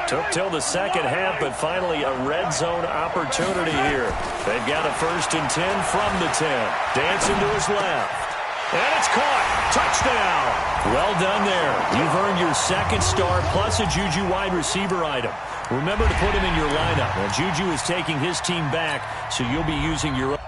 Took till the second half, but finally a red zone opportunity here. They've got a 1st and 10 from the 10. Dancing to his left. And it's caught. Touchdown. Well done there. You've earned your 2nd star plus a Juju wide receiver item. Remember to put him in your lineup. Now, Juju is taking his team back, so you'll be using your own.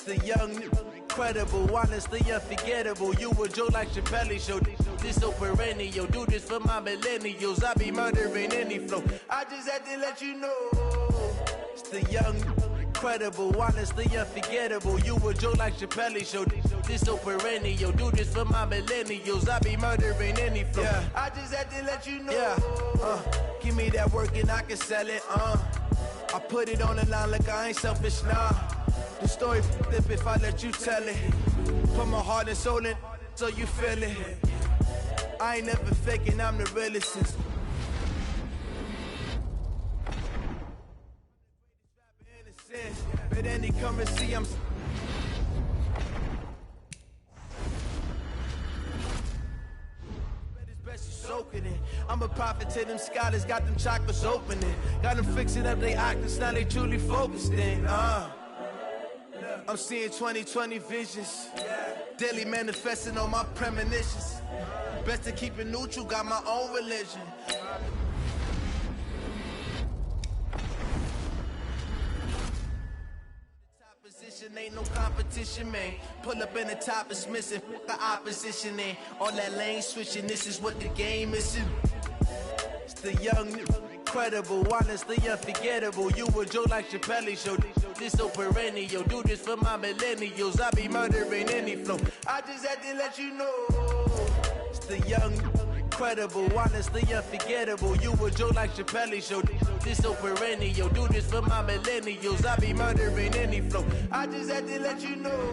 The young, incredible, honestly unforgettable. You a Joe like Chappelle show. This so perennial. Do this for my millennials. I be murdering any flow. I just had to let you know. It's the young, incredible, honestly unforgettable. You a Joe like Chappelle show. This so perennial. Do this for my millennials. I be murdering any flow. Yeah. I just had to let you know. Yeah. Give me that work and I can sell it. I put it on the line like I ain't selfish, nah. The story flip if I let you tell it. Put my heart and soul in so you feel it. I ain't never faking, I'm the realest since. But then he come and see I'm. Soaking it. I'm a prophet to them scholars, got them chakras opening. Got them fixing up they octaves, now they truly focused in. I'm seeing 2020 visions. Daily manifesting on my premonitions. Best to keep it neutral, got my own religion. Top position, ain't no competition, man. Pull up in the top is missing, the opposition in. All that lane switching, this is what the game is. It's the young, incredible, honestly unforgettable. You a Joe like Chappelle show. This so perennial. Do this for my millennials. I be murdering any flow. I just had to let you know. It's the young, incredible, honestly unforgettable. You a Joe like Chappelle show. This so perennial. Do this for my millennials. I be murdering any flow. I just had to let you know.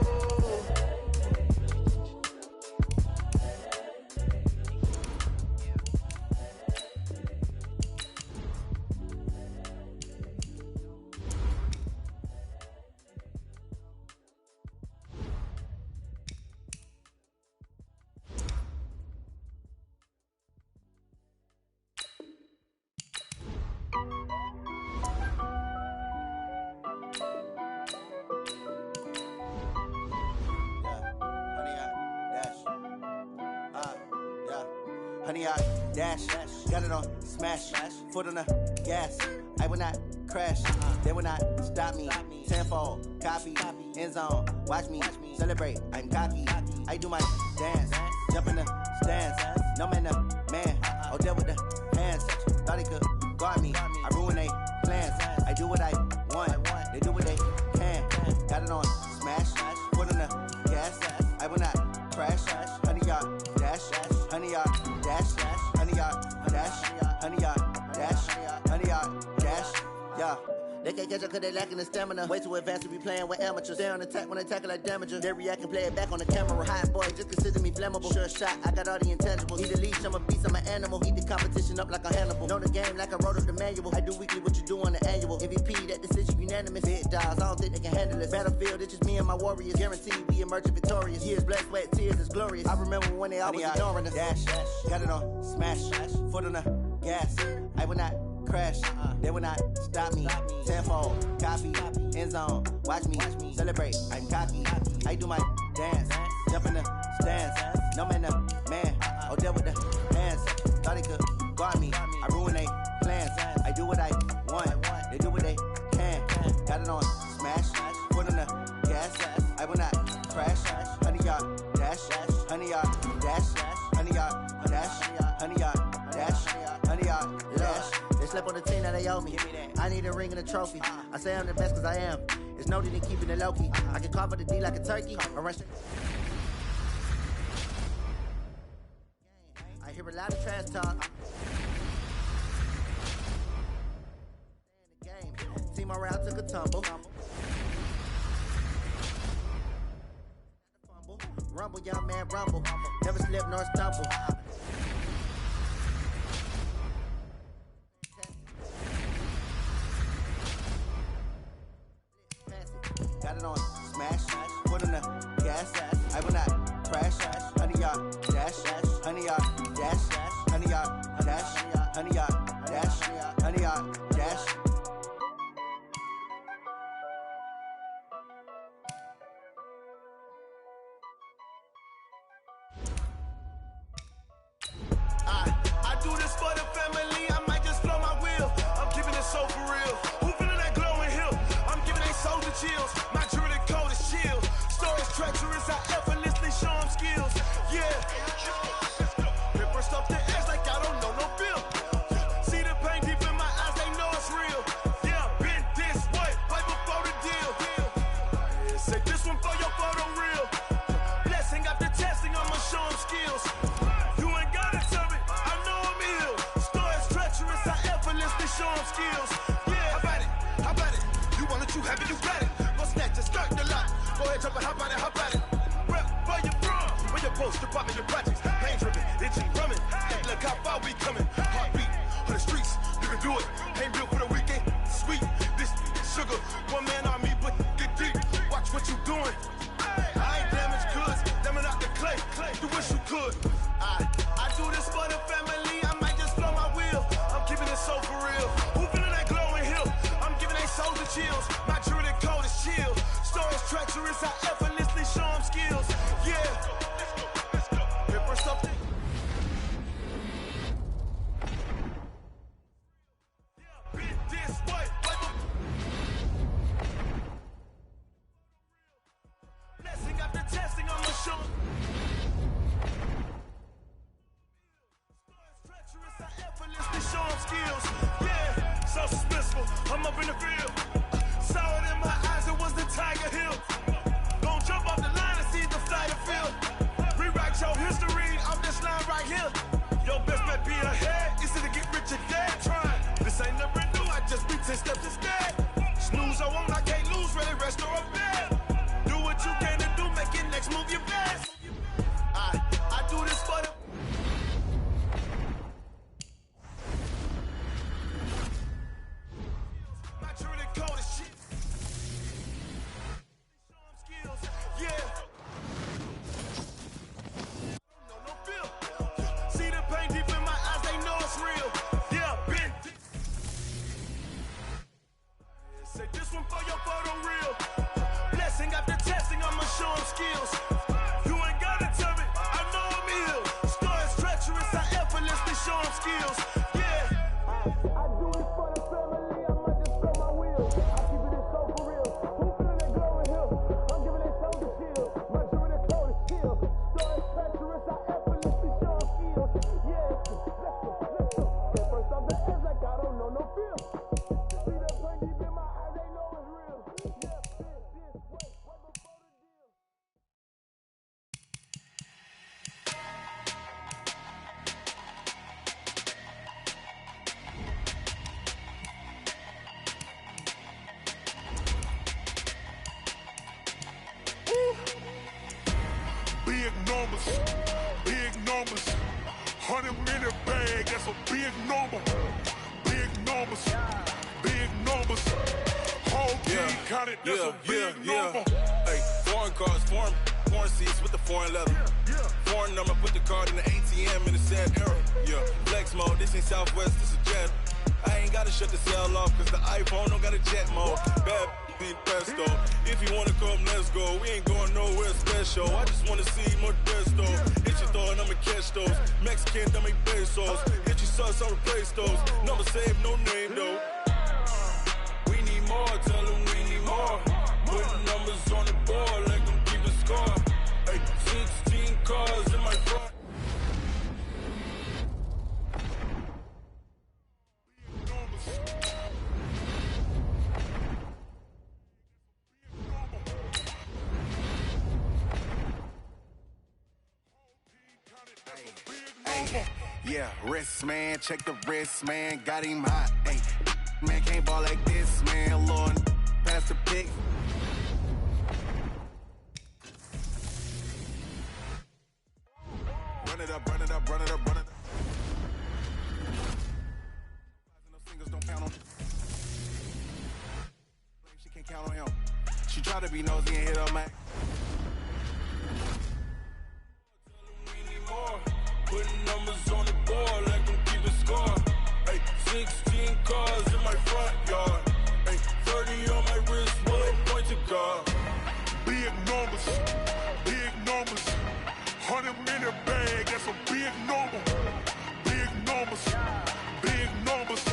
Honey, I dash, got it on smash, foot on the gas. I will not crash, they will not stop me. Tenfold, copy, end zone, watch me celebrate. I'm cocky, I do my dance, jump in the stands. No man, the man, oh, deal with the hands. Thought he could guard me, I ruin they plans. I do what I want, they do what they can. Got it on smash, foot on the gas. I will not crash, honey, y'all dash, honey, y'all dash, honey, y'all dash, honey, y'all dash, honey, y'all dash, yeah. They can't catch up cause they lacking the stamina. Way too advanced to be playing with amateurs. Stay on attack when they tackle like damager. They react and play it back on the camera. Hot boy, just consider me flammable. Sure shot, I got all the intangibles. Need a leash, I'm a beast, I'm an animal. Heat the competition up like a Hannibal. Know the game like I wrote up the manual. I do weekly what you do on the annual. MVP, that decision unanimous. Big dogs, I don't think they can handle it. Battlefield, it's just me and my warriors. Guaranteed we emerging victorious. Years, blood, sweat, tears, it's glorious. I remember when they always ignoring us. Dash, got it on smash, foot on the gas. I will not crash, they will not stop me. Tenfold, copy, end zone, watch me celebrate. I'm cocky, I do my dance, jump in the stands. No man, the man, oh, deal with the hands. Thought he could guard me, I ruin they plans. I do what I want, they do what they can. Got it on smash, foot on the gas. I will not crash, honey, y'all dash, honey, y'all dash, honey, y'all dash, honey, y'all dash, honey, y'all dash. They slept on the team that they owe me. I need a ring and a trophy. I say I'm the best cause I am. It's no need in keeping it low key. I can carve the D like a turkey. I hear a lot of trash talk. Team morale took a tumble. Rumble, young man, rumble. Never slip nor stumble. Got it on smash, foot on the gas. I will not crash, honey, y'all dash, honey, y'all dash, honey, y'all dash, honey, y'all dash, honey, y'all dash. I do this for the family, I might just blow my wheel. I'm keeping it so for real. Who feeling that glowing hill? I'm giving they soldier chills. My jewelry code is chill. Stories treacherous, I effortlessly show them skills. Yeah. Paper stuff the edge like I don't know no feel. See the pain deep in my eyes, they know it's real. Yeah, been this way, right before the deal. Say this one for your photo real. Blessing after testing, I'ma show them skills. You ain't gotta tell me, I know I'm ill. Stories treacherous, I effortlessly show them skills. Yeah, how about it? You want it, you have it, you got it. Go snatch it, start the lot. Go ahead, jump it, how about it? Rep where you from? Where you post, department, your projects. Pain dripping, itchy, drumming. Hey, look how far we coming. Heartbeat on the streets, you can do it. Ain't built for the weekend. Sweet, this sugar. One man army, but get deep. Watch what you doing. I ain't damaged goods, damn out the clay. You wish you could. I do this for the family, I might just blow my wheel. I'm keeping it so for real. Who feeling that glowing hill? I'm giving they soldier chills. My jewelry code is chill. Stories treacherous, I effortlessly show them skills. Yeah. Here for something. Yeah, been this way. Blessing after testing, I'ma show them. Treacherous, I effortlessly show them skills. Yeah, so suspenseful, I'm up in the field. Saw it in my eyes, it was the Tiger Hill. Don't jump off the line and see the flight of field. Rewrite your history, I'm this line right here. Your best deep in my eyes, they know it's real. Yeah, been deep. Say this one for your photo real. Blessing after testing, I'ma show them skills. You ain't gotta tell me, I know I'm ill. Stories treacherous, I effortlessly show them skills. Yeah, I do it for the family, I might just throw my wheel. I keep it so for real. Who feeling that glory hill? I'm giving it shoulder shield. My jewelry the cold is chill. Stories treacherous, I effortlessly show them skills. Yeah, let's go. Get first off the edge like I don't know no feel. See that pain deep in my eyes, they know it's real. Yeah, this, wait before the deal. Big numbers, big numbers. 100-minute bag, that's a big number. Big numbers, big numbers. Whole team counted, that's a big number. Hey, foreign cars, foreign seats with the foreign leather. Foreign number, put the card in the ATM in the sad era. Yeah, flex mode, this ain't Southwest, this is Jet. I ain't gotta shut the cell off, cause the iPhone don't got a jet mode. Bad ain't pesto. If you wanna come, let's go. We ain't going nowhere special. I just wanna see more Modesto. Hit your thought, I'ma catch those. Mexican, dumb make pesos. Hit your sauce, I'll replace those. Number save, no name though. We need more, tell them we need more. Putting numbers on the board, like them keep a score. Hey, 16 cars in my front. Yeah, wrist man, check the wrist man, got him hot. Hey, man can't ball like this, man. Lord, pass the pick. Run it up, run it up, run it up, run it up. Those singles don't count on. She can't count on him. She try to be nosy and hit her man. Putting numbers on the board like them keep a score. Hey, 16 cars in my front yard. Hey, 30 on my wrist, one point to guard. Big numbers, big numbers. 100-minute bag, that's a big number. Big numbers, big numbers.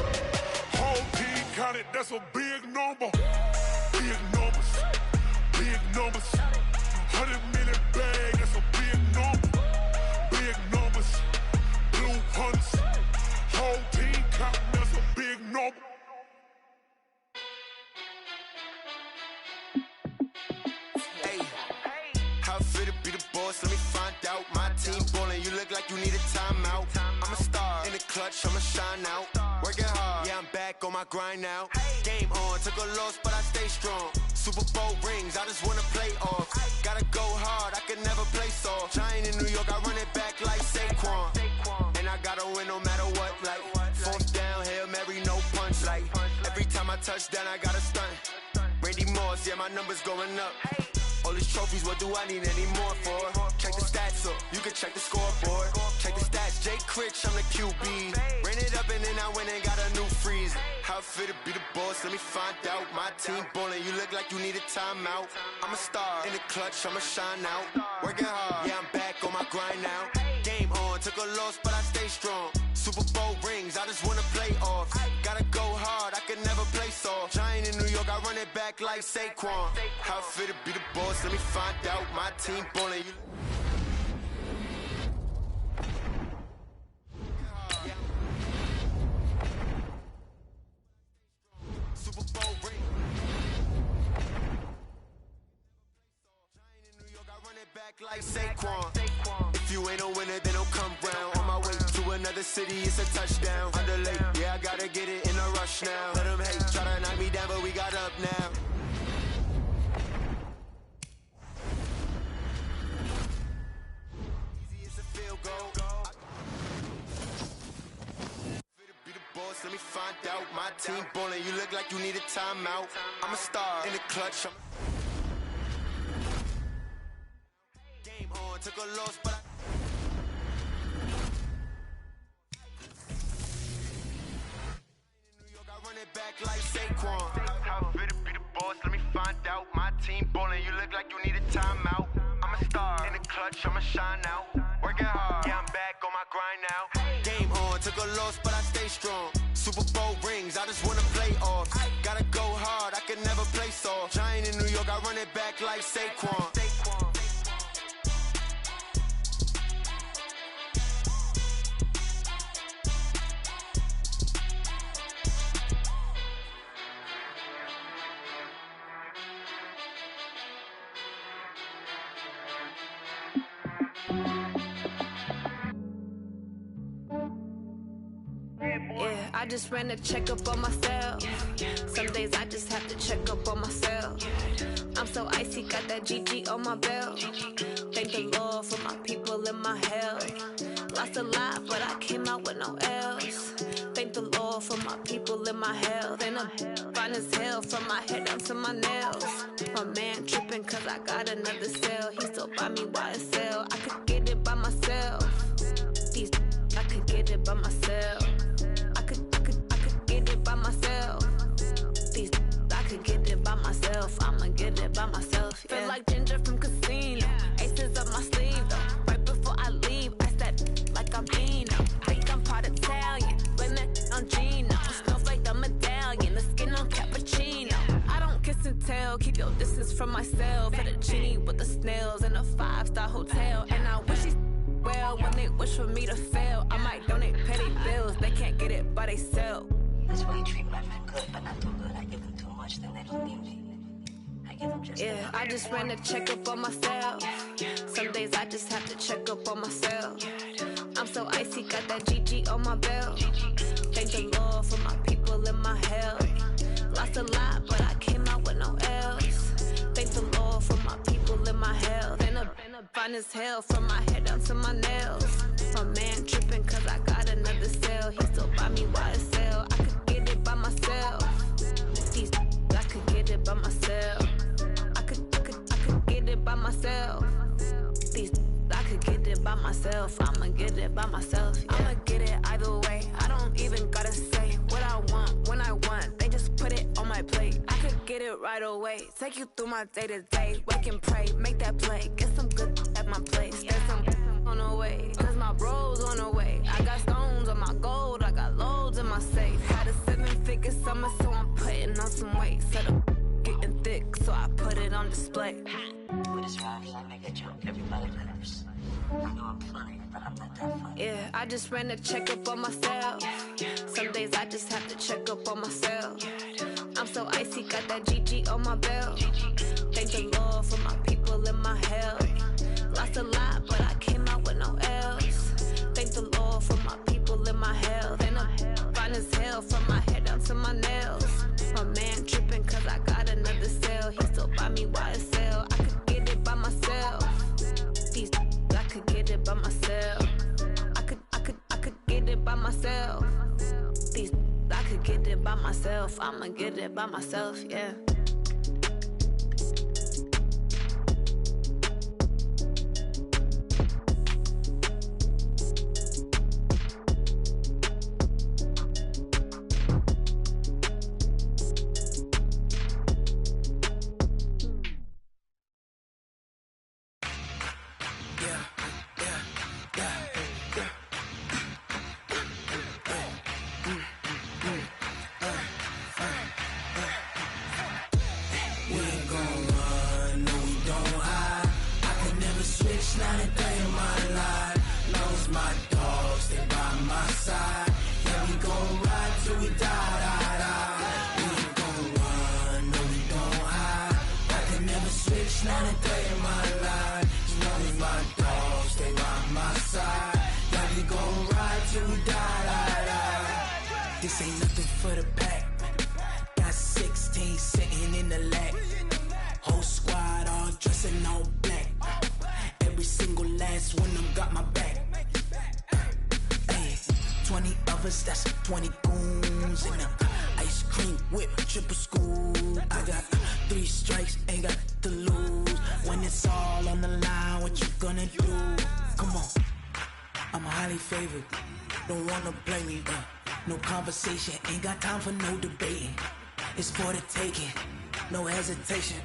Whole team counted, that's a big number. Big numbers, big numbers. 100-minute bag, that's a big number. Big numbers, blue hunts. Whole team counting, that's a big number. Hey, how fit to be the boss? Let me find out. My team ballin', you look like you need a timeout. I'm a star in the clutch, I'ma shine out. Working hard, yeah, I'm back on my grind now. Game on, took a loss, but I stay strong. Super Bowl rings, I just wanna play off. Gotta go hard, I can never play soft. Giant in New York, I run it back like Saquon. And I gotta win no matter what, like fourth down, Hail Mary, no punch. Like every time I touch down, I gotta stunt. Randy Moss, yeah, my numbers going up. All these trophies, what do I need any more for? Check the stats up, you can check the scoreboard. Check the stats, Jay Critch, I'm the QB. Ran it up and then I went and got a new freeze. How fit to be the boss, let me find out. My team ballin', you look like you need a timeout. I'm a star in the clutch, I'ma shine out. Working hard, yeah, I'm back on my grind now. Game on, took a loss, but I stay strong. Super Bowl rings, I just wanna play off. Gotta go hard, I can never play soft. Giant in New York, I run it back like Saquon. How fit to be the boss, let me find out. My team ballin', you. Super Bowl ring. Giant in New York, I run it back like Saquon. If you ain't a winner, then don't come round. On my way to another city, it's a touchdown. Underlay, yeah, I gotta get it in a rush now. Let them hate, try to knock me down, but we got up now. Easy as a field goal. Fit to be the boss, let me find out. My team ballin', you look like you need a timeout. I'm a star in the clutch. Game on, took a loss, but I Saquon. How fit to be the boss? Let me find out. My team bowling, you look like you need a timeout. I'm a star in the clutch, I'ma shine out. Working hard, yeah, I'm back on my grind now. Game on, took a loss, but I stay strong. Super Bowl rings, I just wanna play offs. Gotta go hard, I can never play soft. Giant in New York, I run it back like Saquon. Yeah, I just ran a checkup on myself. Some days I just have to check up on myself. I'm so icy, got that GG on my belt. Thank the Lord for my people in my health. Lost a lot, but I came out with no else. Thank the Lord for my people in my health. And I'm fine as hell from my head down to my nails. My man tripping cause I got another cell. He still buy me YSL. I could get it by myself. These I could get it by myself. I could get it by myself. These I could get it by myself. I'ma get it by myself. Yeah. Feel like Ginger from Casino. Aces up my sleeve though. Right before I leave, I step like I'm Dino. Think I'm part Italian. Blame it on Gino. Snowflake the medallion. The skin on cappuccino. I don't kiss and tell. Keep your distance from myself. Fettuccine with the snails in a 5-star hotel. And I wish these well when they wish for me to fail. I might donate petty bills. They can't get it by they sell. That's why you treat my men good, but not too good. I give them too much, then they don't need me. I give them just yeah, I just ran a checkup on myself. Some days I just have to check up on myself. I'm so icy, got that GG on my belt. Thank the Lord for my people in my health. Lost a lot, but I came out with no else. Thank the Lord for my people in my health. And I'm fine as hell from my head down to my nails. My man tripping cause I got another cell. He still buy me YSL. I could get it by myself. These I could get it by myself. I could get it by myself. These I could get it by myself. I'ma get it by myself. Yeah. I'ma get it either way. I don't even gotta say what I want when I want. They just put it on my plate. I could get it right away. Take you through my day to day. Wake and pray, make that play. Get some good at my place. There's some on the way. Cause my bros on the way. I got stones on my gold. I got loads in my safe. Had a 7-figure summer, so I'm putting on some weight. Set up getting thick, so I put it on display. with his rhymes, I make a joke. Everybody laughs. I know I'm funny, but I'm not that funny. Yeah, I just ran a checkup on myself. Some days I just have to check up on myself. I'm so icy, got that GG on my belt. Thank the Lord for my people in my health. Lost a lot, but I came out with no else. Thank the Lord for my people in my health. And I'm fine as hell from my head down to my nails. My man tripping cause I got another cell. He still buy me YSL. I could get it by myself. These I could get it by myself. I could get it by myself. These I could get it by myself. I'ma get it by myself, yeah. This ain't nothing for the pack. Got 16 sitting in the lap. Whole squad all dressing all black. Every single last one of them got my back. Hey, 20 of us, that's 20 goons in the ice cream whip, triple scoop. I got 3 strikes, ain't got to lose. When it's all on the line, what you gonna do? Come on, I'm highly favored. Don't wanna play me, no conversation, ain't got time for no debating. it's for the taking. No hesitation,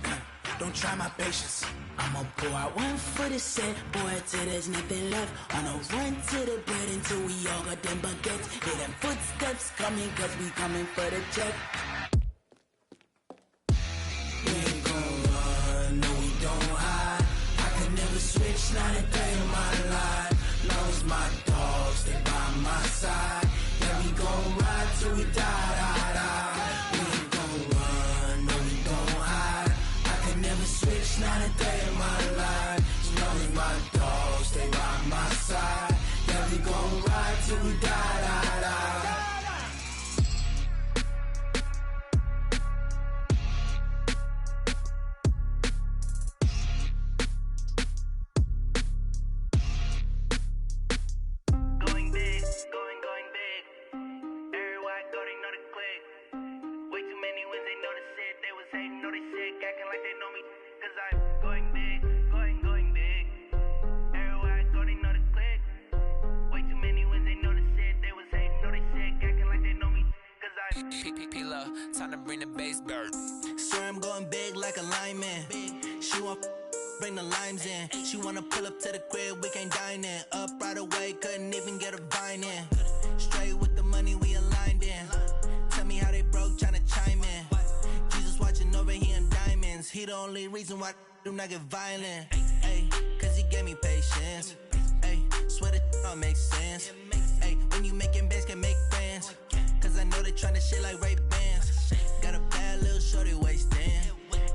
don't try my patience. I'ma pour out one for the set, boy, till there's nothing left. On a run to the bread until we all got them baguettes. Hear them footsteps coming, cause we coming for the check. We ain't gon' run, no we don't hide. I could never switch, not a day in my life. Long as my dogs stay by my side. Yeah, we gon' ride till we die, die, die. We ain't gon' run, no we don't hide. I could never switch, not a day in my life. As long as my dogs stay by my side. Yeah, we gon' ride till we die, die, die. Time to bring the bass bird. Swear I'm going big like a lineman. She want bring the limes in. She wanna pull up to the crib, we can't dine in. Up right away, couldn't even get a vine in. Straight with the money we aligned in. Tell me how they broke, tryna chime in. Jesus watching over, he in diamonds. He the only reason why I do not get violent. Ay, cause he gave me patience. Ay, swear that all makes sense. Ay, when you making bands, can make friends. Cause I know they tryna shit like Ray-Bans. Got a bad little shorty wasting.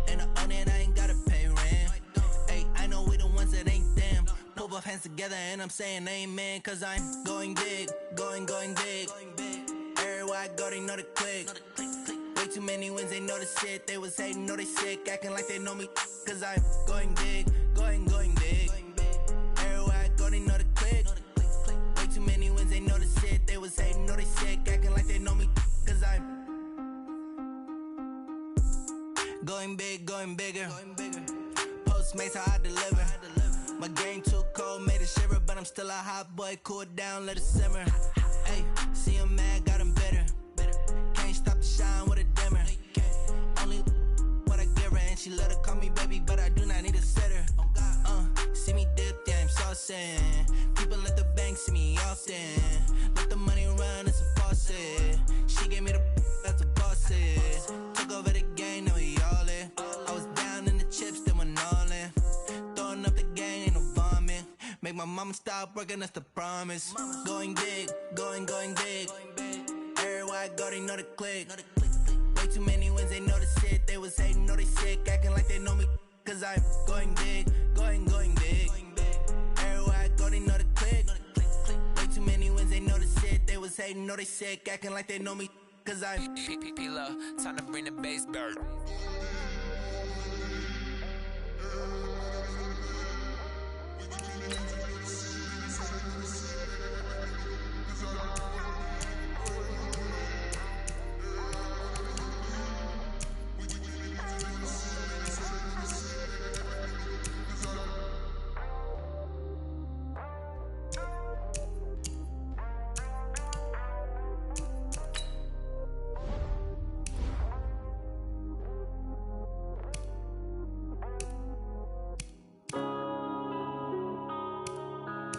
And I own it, I ain't gotta pay rent. Ay, I know we the ones that ain't them. Pull both hands together and I'm saying amen. Cause I'm going big, going big. Everywhere I go, they know the click. Way too many wins, they know the shit. They was hating, know they sick, acting like they know me. Cause I'm going big, going big. Everywhere I go, they know the click. Way too many wins, they know the shit. They was hating, know they sick, acting like they know me. Cause I'm going big, going bigger. Postmates, how I deliver. My game too cold, made it shiver. But I'm still a hot boy, cool down, let it simmer. Ay, see him mad, got him bitter. Can't stop the shine with a dimmer. Only what I give her, and she let her call me baby, but I do not need a sitter. See me dip, yeah, I'm saucing. People at the bank see me often. Let the money run, it's a faucet. She gave me the that's a boss is. Took over the game, now we all in. I was down in the chips, then went all in. Throwing up the game, ain't no vomit. Make my mama stop working, that's the promise. Going big, going big. Everywhere I go, they know the click. Way too many wins, they know the shit. They was hating, know they sick, acting like they know me. Cause I'm going big, going big. Everywhere I go, they know the click. Way too many wins, they know the shit. They was hating, know they sick, acting like they know me. Cause I'm P-P-P-Love, time to bring the bass bird.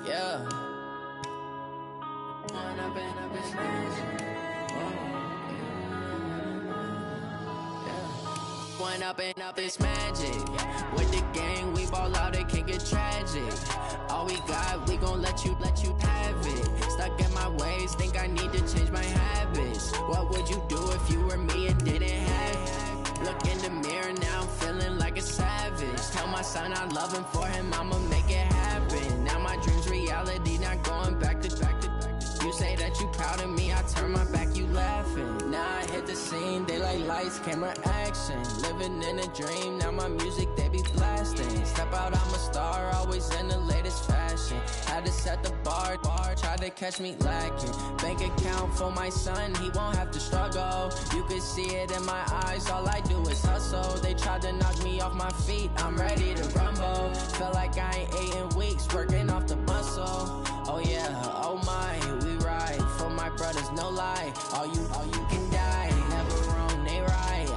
Yeah. One up and up, it's magic. With the gang, we ball out, it can get tragic. All we got, we gon' let you have it. Stuck in my ways, think I need to change my habits. What would you do if you were me and didn't have it? Look in the mirror, now I'm feeling like a savage. Tell my son I love him, for him I'ma make it happen. Now my dream's reality, not going back to back. You say that you proud of me, I turn my back, you laughing. Now I hit the scene, daylight lights, camera action. Living in a dream, now my music, they be blasting. Step out, I'm a star, always in the latest fashion. Had to set the bar, tried to catch me lacking. Bank account for my son, he won't have to struggle. You could see it in my eyes, all I do is hustle. They tried to knock me off my feet, I'm ready to rumble. Felt like I ain't ate in weeks, working off the muscle. Oh yeah, oh my, we ride for my brothers, no lie. All you can die, never wrong, they right.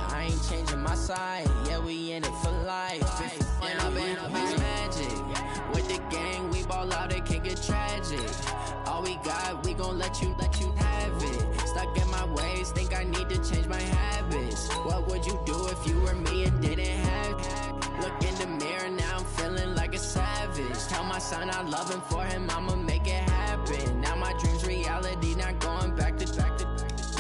got, we gon' let you have it. Stuck in my ways, think I need to change my habits. What would you do if you were me and didn't have it? Look in the mirror, now I'm feeling like a savage. Tell my son I love him, for him I'ma make it happen. Now my dream's reality, not going back to.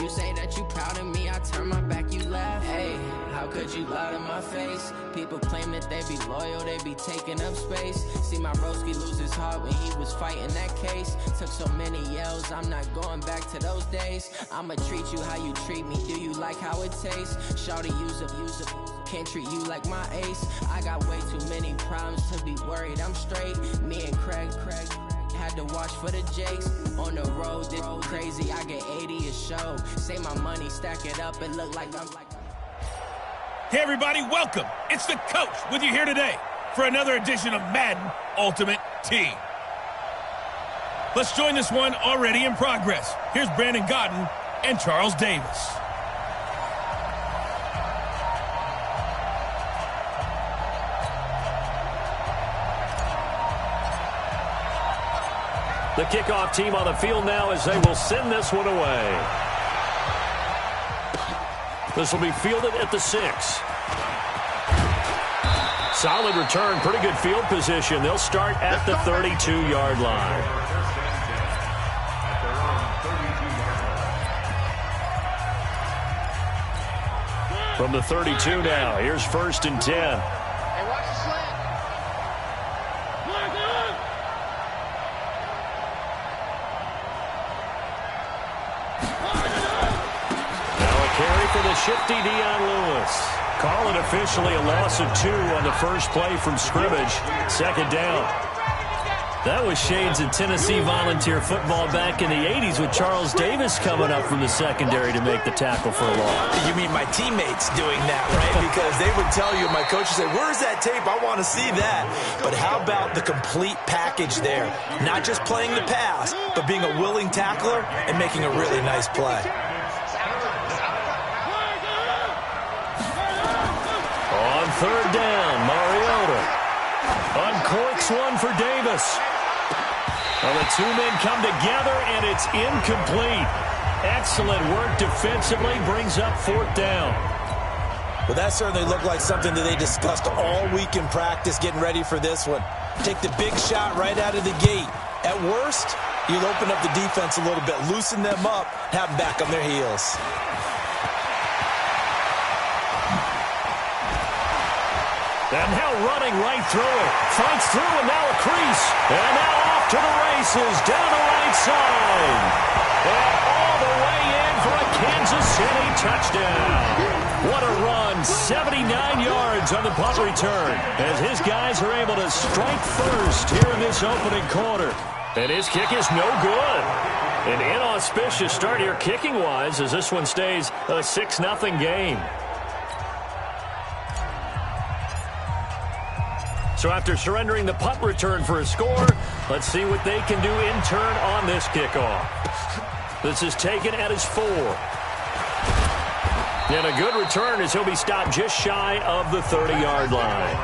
You say that you proud of me, I turn my back, you laugh. Hey, how could you lie to my face? People claim that they be loyal, they be taking up space. See my broski lose his heart when he was fighting that case. Took so many yells, I'm not going back to those days. I'ma treat you how you treat me, do you like how it tastes? Shawty, use up, can't treat you like my ace. I got way too many problems to be worried, I'm straight. Me and Craig had to watch for the Jakes. On the road, this crazy, I get 80 a show. Say my money, stack it up, and look like I'm like. Hey everybody, welcome. It's the coach with you here today for another edition of Madden Ultimate Team. Let's join this one already in progress. Here's Brandon Gaudin and Charles Davis. The kickoff team on the field now as they will send this one away. This will be fielded at the 6. Solid return, pretty good field position. They'll start at the 32-yard line. From the 32 now, here's 1st and 10. Shifty Dion Lewis. Call it officially a loss of 2 on the first play from scrimmage. 2nd down. That was shades of Tennessee volunteer football back in the 80s with Charles Davis coming up from the secondary to make the tackle for a loss. You mean my teammates doing that, right? Because they would tell you, my coach would say, where's that tape? I want to see that. But how about the complete package there? Not just playing the pass, but being a willing tackler and making a really nice play. On 3rd down, Mariota uncorks one for Davis. Well, the two men come together, and it's incomplete. Excellent work defensively, brings up 4th down. Well, that certainly looked like something that they discussed all week in practice getting ready for this one. Take the big shot right out of the gate. At worst, you'll open up the defense a little bit, loosen them up, have them back on their heels. And now running right through it. Fights through and now a crease. And now off to the races down the right side. And all the way in for a Kansas City touchdown. What a run. 79 yards on the punt return as his guys are able to strike first here in this opening quarter. And his kick is no good. An inauspicious start here kicking-wise as this one stays a 6-0 game. So after surrendering the punt return for a score, let's see what they can do in turn on this kickoff. This is taken at his 4. And a good return as he'll be stopped just shy of the 30-yard line.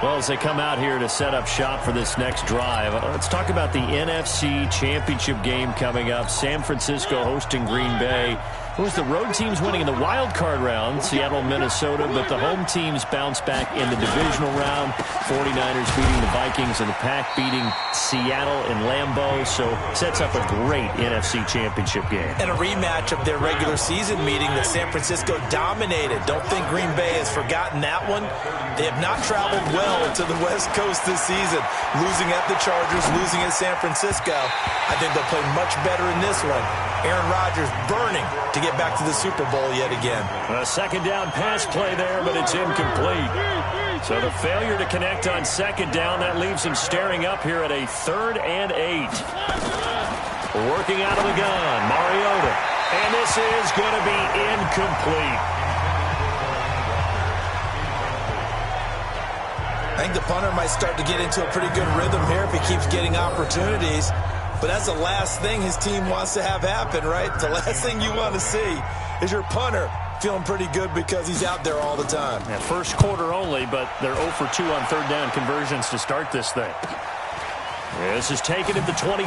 Well, as they come out here to set up shop for this next drive, let's talk about the NFC Championship game coming up. San Francisco hosting Green Bay. It was the road teams winning in the wild card round, Seattle, Minnesota, but the home teams bounced back in the divisional round. 49ers beating the Vikings and the Pack beating Seattle in Lambeau. So sets up a great NFC Championship game. And a rematch of their regular season meeting that San Francisco dominated. Don't think Green Bay has forgotten that one. They have not traveled well to the West Coast this season. Losing at the Chargers, losing at San Francisco. I think they'll play much better in this one. Aaron Rodgers burning to get back to the Super Bowl yet again. A 2nd down pass play there, but it's incomplete. So the failure to connect on 2nd down, that leaves him staring up here at a 3rd and 8. Working out of the gun, Mariota. And this is going to be incomplete. I think the punter might start to get into a pretty good rhythm here if he keeps getting opportunities. But that's the last thing his team wants to have happen, right? The last thing you want to see is your punter feeling pretty good because he's out there all the time. Yeah, first quarter only, but they're 0 for 2 on third down conversions to start this thing. This is taken at the 23.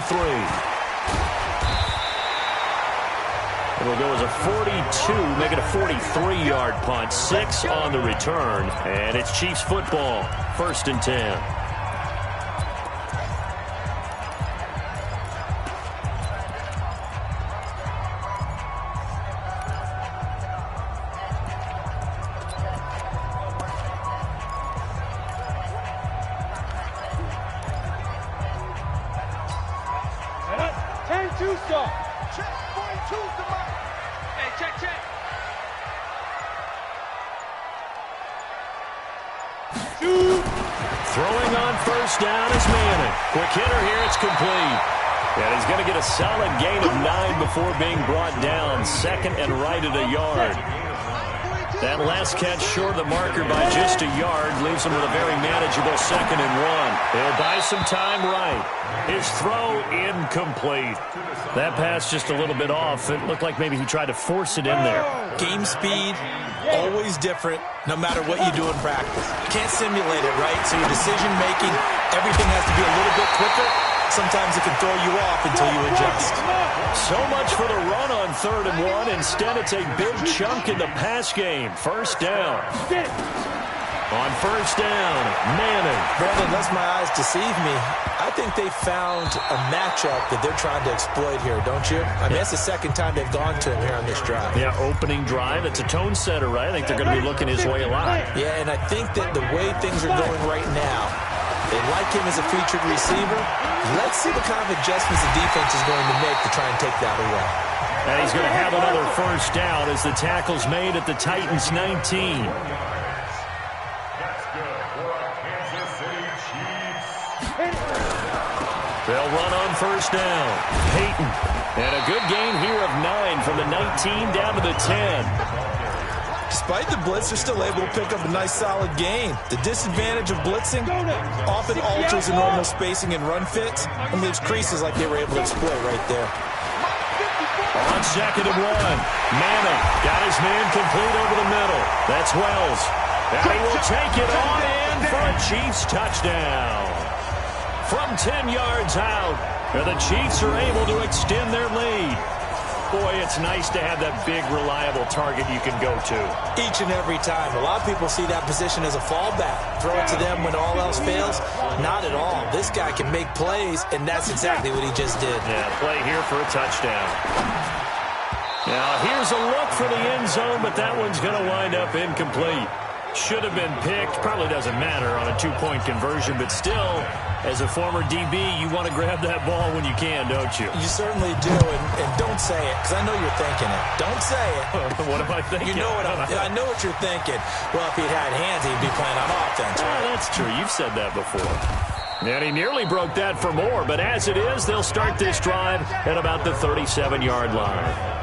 It'll go as a 42, make it a 43-yard punt. 6 on the return, and it's Chiefs football, 1st and 10. Throwing on first down is Manning. Quick hitter here, it's complete. And he's going to get a solid gain of 9 before being brought down. 2nd and right at a yard. That last catch short of the marker by just a yard leaves him with a very manageable 2nd and 1. He'll buy some time right. His throw incomplete. That pass just a little bit off. It looked like maybe he tried to force it in there. Game speed, always different, no matter what you do in practice. You can't simulate it, right? So your decision-making, everything has to be a little bit quicker. Sometimes it can throw you off until you adjust. So much for the run on 3rd and 1. Instead, it's a big chunk in the pass game. First down. On first down, Manning. Brandon, unless my eyes deceive me, I think they found a matchup that they're trying to exploit here, don't you? I mean, that's the second time they've gone to him here on this drive. Yeah, opening drive. It's a tone setter, right? I think they're going to be looking his way a lot. Yeah, and I think that the way things are going right now, they like him as a featured receiver. Let's see the kind of adjustments the defense is going to make to try and take that away. And he's going to have another first down as the tackle's made at the Titans' 19. They'll run on first down. Peyton. And a good gain here of 9 from the 19 down to the 10. Despite the blitz, they're still able to pick up a nice solid gain. The disadvantage of blitzing often alters the normal spacing and run fits and leaves creases like they were able to exploit right there. On 2nd and 1, Manning got his man complete over the middle. That's Wells. And he will take it on in for a Chiefs touchdown. From 10 yards out, the Chiefs are able to extend their lead. Boy, it's nice to have that big, reliable target you can go to. Each and every time. A lot of people see that position as a fallback. Throw it to them when all else fails. Not at all. This guy can make plays, and that's exactly what he just did. Yeah, play here for a touchdown. Now, here's a look for the end zone, but that one's going to wind up incomplete. Should have been picked. Probably doesn't matter on a 2-point conversion, but still, as a former DB, you want to grab that ball when you can, don't you? You certainly do, and don't say it, because I know you're thinking it. Don't say it. What am I thinking? You know what I know what you're thinking. Well, if he'd had hands, he'd be playing on offense. Right? That's true. You've said that before. And he nearly broke that for more, but as it is, they'll start this drive at about the 37-yard line.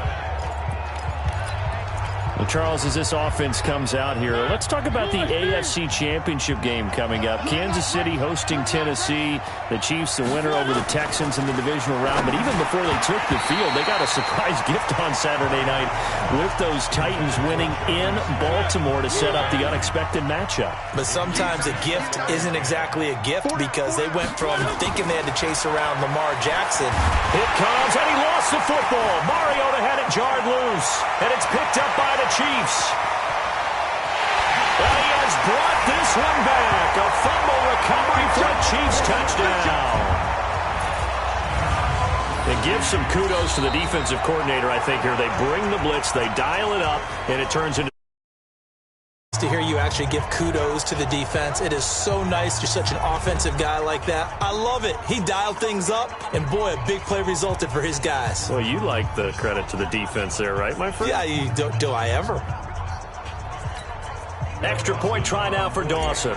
Well, Charles, as this offense comes out here, let's talk about the AFC Championship game coming up. Kansas City hosting Tennessee. The Chiefs, the winner over the Texans in the divisional round. But even before they took the field, they got a surprise gift on Saturday night with those Titans winning in Baltimore to set up the unexpected matchup. But sometimes a gift isn't exactly a gift because they went from thinking they had to chase around Lamar Jackson. It comes, and he lost the football. Mariota had it jarred loose, and it's picked up by the Chiefs. And he has brought this one back. A fumble recovery for a Chiefs touchdown. It gives some kudos to the defensive coordinator, I think, here. They bring the blitz, they dial it up, and it turns into... To hear you actually give kudos to the defense. It is so nice. You're such an offensive guy like that. I love it. He dialed things up, and boy, a big play resulted for his guys. Well, you like the credit to the defense there, right, my friend? Yeah, do I ever? Extra point try now for Dawson.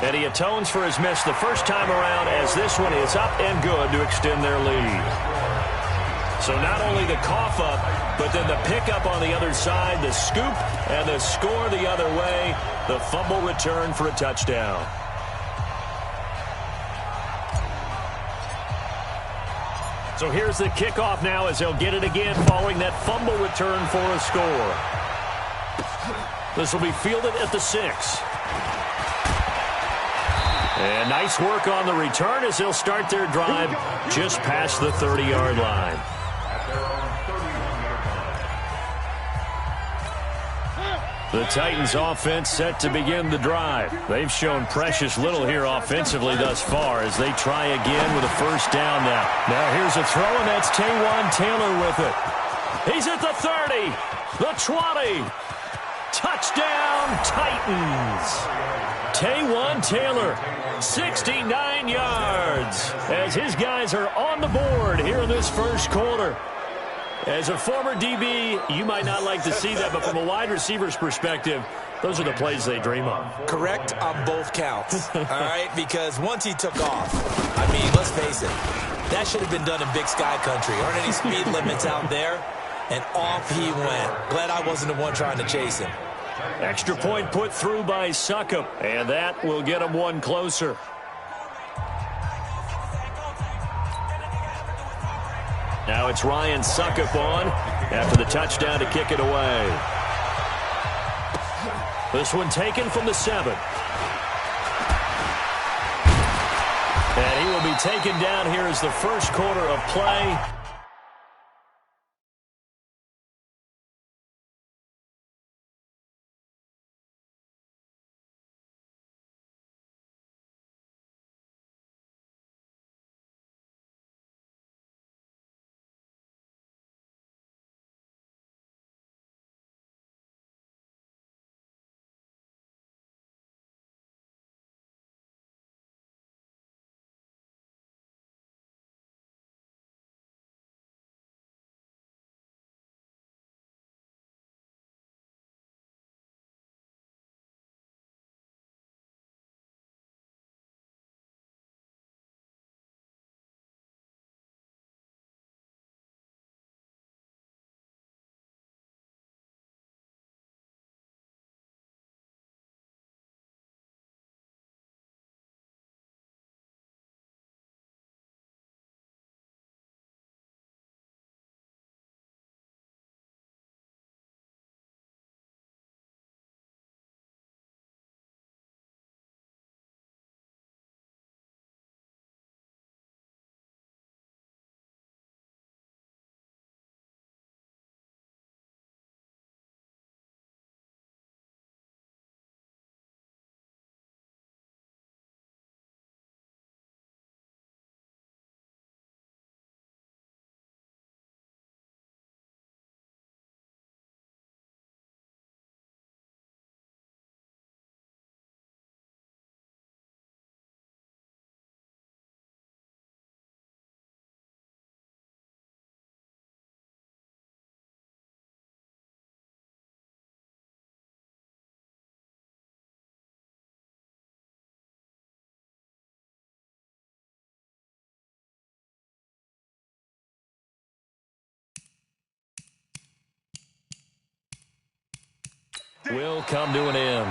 And he atones for his miss the first time around as this one is up and good to extend their lead. So not only the cough up, but then the pickup on the other side, the scoop, and the score the other way. The fumble return for a touchdown. So here's the kickoff now as they'll get it again following that fumble return for a score. This will be fielded at the 6. And nice work on the return as they'll start their drive just past the 30-yard line. The Titans offense set to begin the drive. They've shown precious little here offensively thus far as they try again with a first down now. Now here's a throw, and that's Taywan Taylor with it. He's at the 30, the 20. Touchdown, Titans. Taywan Taylor, 69 yards, as his guys are on the board here in this first quarter. As a former DB, you might not like to see that, but from a wide receiver's perspective, those are the plays they dream of. Correct on both counts, all right? Because once he took off, I mean, let's face it, that should have been done in Big Sky Country. Aren't any speed limits out there? And off he went. Glad I wasn't the one trying to chase him. Extra point put through by Succop, and that will get him one closer. Now it's Ryan Succop on after the touchdown to kick it away. This one taken from the 7. And he will be taken down here as the first quarter of play. Will come to an end.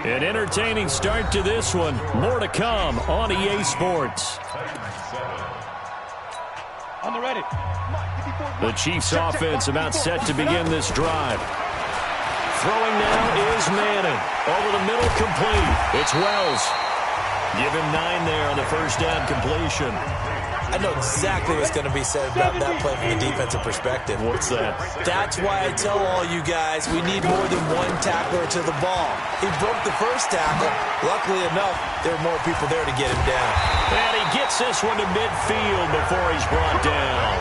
An entertaining start to this one. More to come on EA Sports. On the ready. The Chiefs offense about set to begin this drive. Throwing now is Manning. Over the middle, complete. It's Wells. Give him 9 there on the first down completion. I know exactly what's going to be said about that play from a defensive perspective. What's that? That's why I tell all you guys we need more than one tackler to the ball. He broke the first tackle. Luckily enough, there were more people there to get him down. And he gets this one to midfield before he's brought down.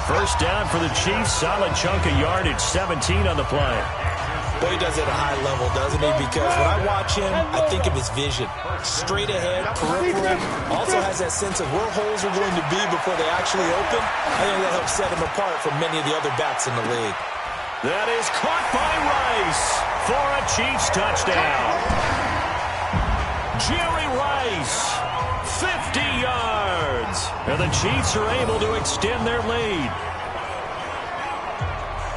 First down for the Chiefs. Solid chunk of yardage, 17 on the play. Boy, he does it at a high level, doesn't he? Because when I watch him, I think of his vision. Straight ahead, peripheral. Also has that sense of where holes are going to be before they actually open. I think that helps set him apart from many of the other backs in the league. That is caught by Rice for a Chiefs touchdown. Jerry Rice, 50 yards. And the Chiefs are able to extend their lead.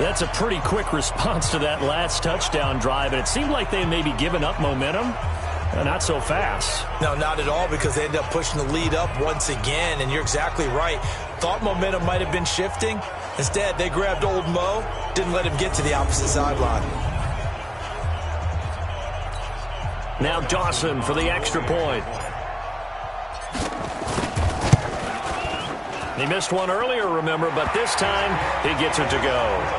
That's a pretty quick response to that last touchdown drive, and it seemed like they maybe given up momentum. Not so fast. No, not at all, because they ended up pushing the lead up once again, and you're exactly right. Thought momentum might have been shifting. Instead, they grabbed old Mo, didn't let him get to the opposite sideline. Now Dawson for the extra point. He missed one earlier, remember, but this time he gets it to go.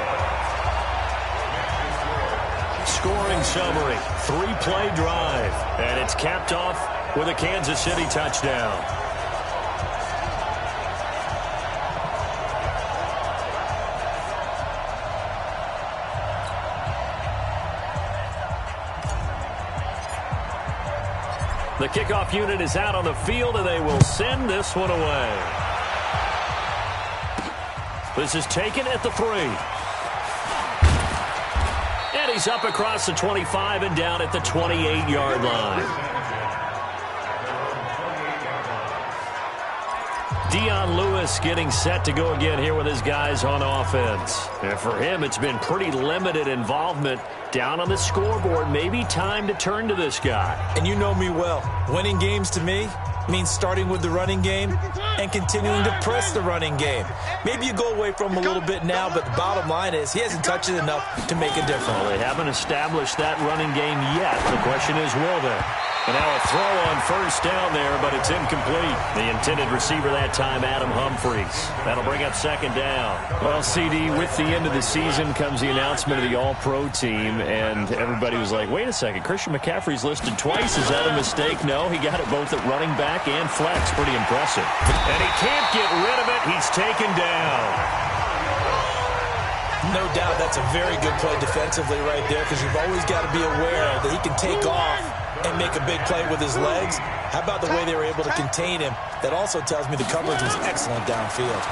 Scoring summary, 3-play drive, and it's capped off with a Kansas City touchdown. The kickoff unit is out on the field, and they will send this one away. This is taken at the 3. And he's up across the 25 and down at the 28-yard line. Dion Lewis getting set to go again here with his guys on offense. And for him, it's been pretty limited involvement down on the scoreboard. Maybe time to turn to this guy. And you know me well. Winning games to me means starting with the running game and continuing to press the running game. Maybe you go away from him a little bit now, but the bottom line is he hasn't touched it enough to make a difference. Well, they haven't established that running game yet. The question is, will they? And now a throw on first down there, but it's incomplete. The intended receiver that time, Adam Humphries. That'll bring up second down. Well, CD, with the end of the season comes the announcement of the All-Pro team, and everybody was like, wait a second, Christian McCaffrey's listed twice. Is that a mistake? No, he got it both at running back and flex. Pretty impressive. And he can't get rid of it. He's taken down. No doubt that's a very good play defensively right there, because you've always got to be aware that he can take off and make a big play with his legs. How about the way they were able to contain him? That also tells me the coverage was excellent downfield.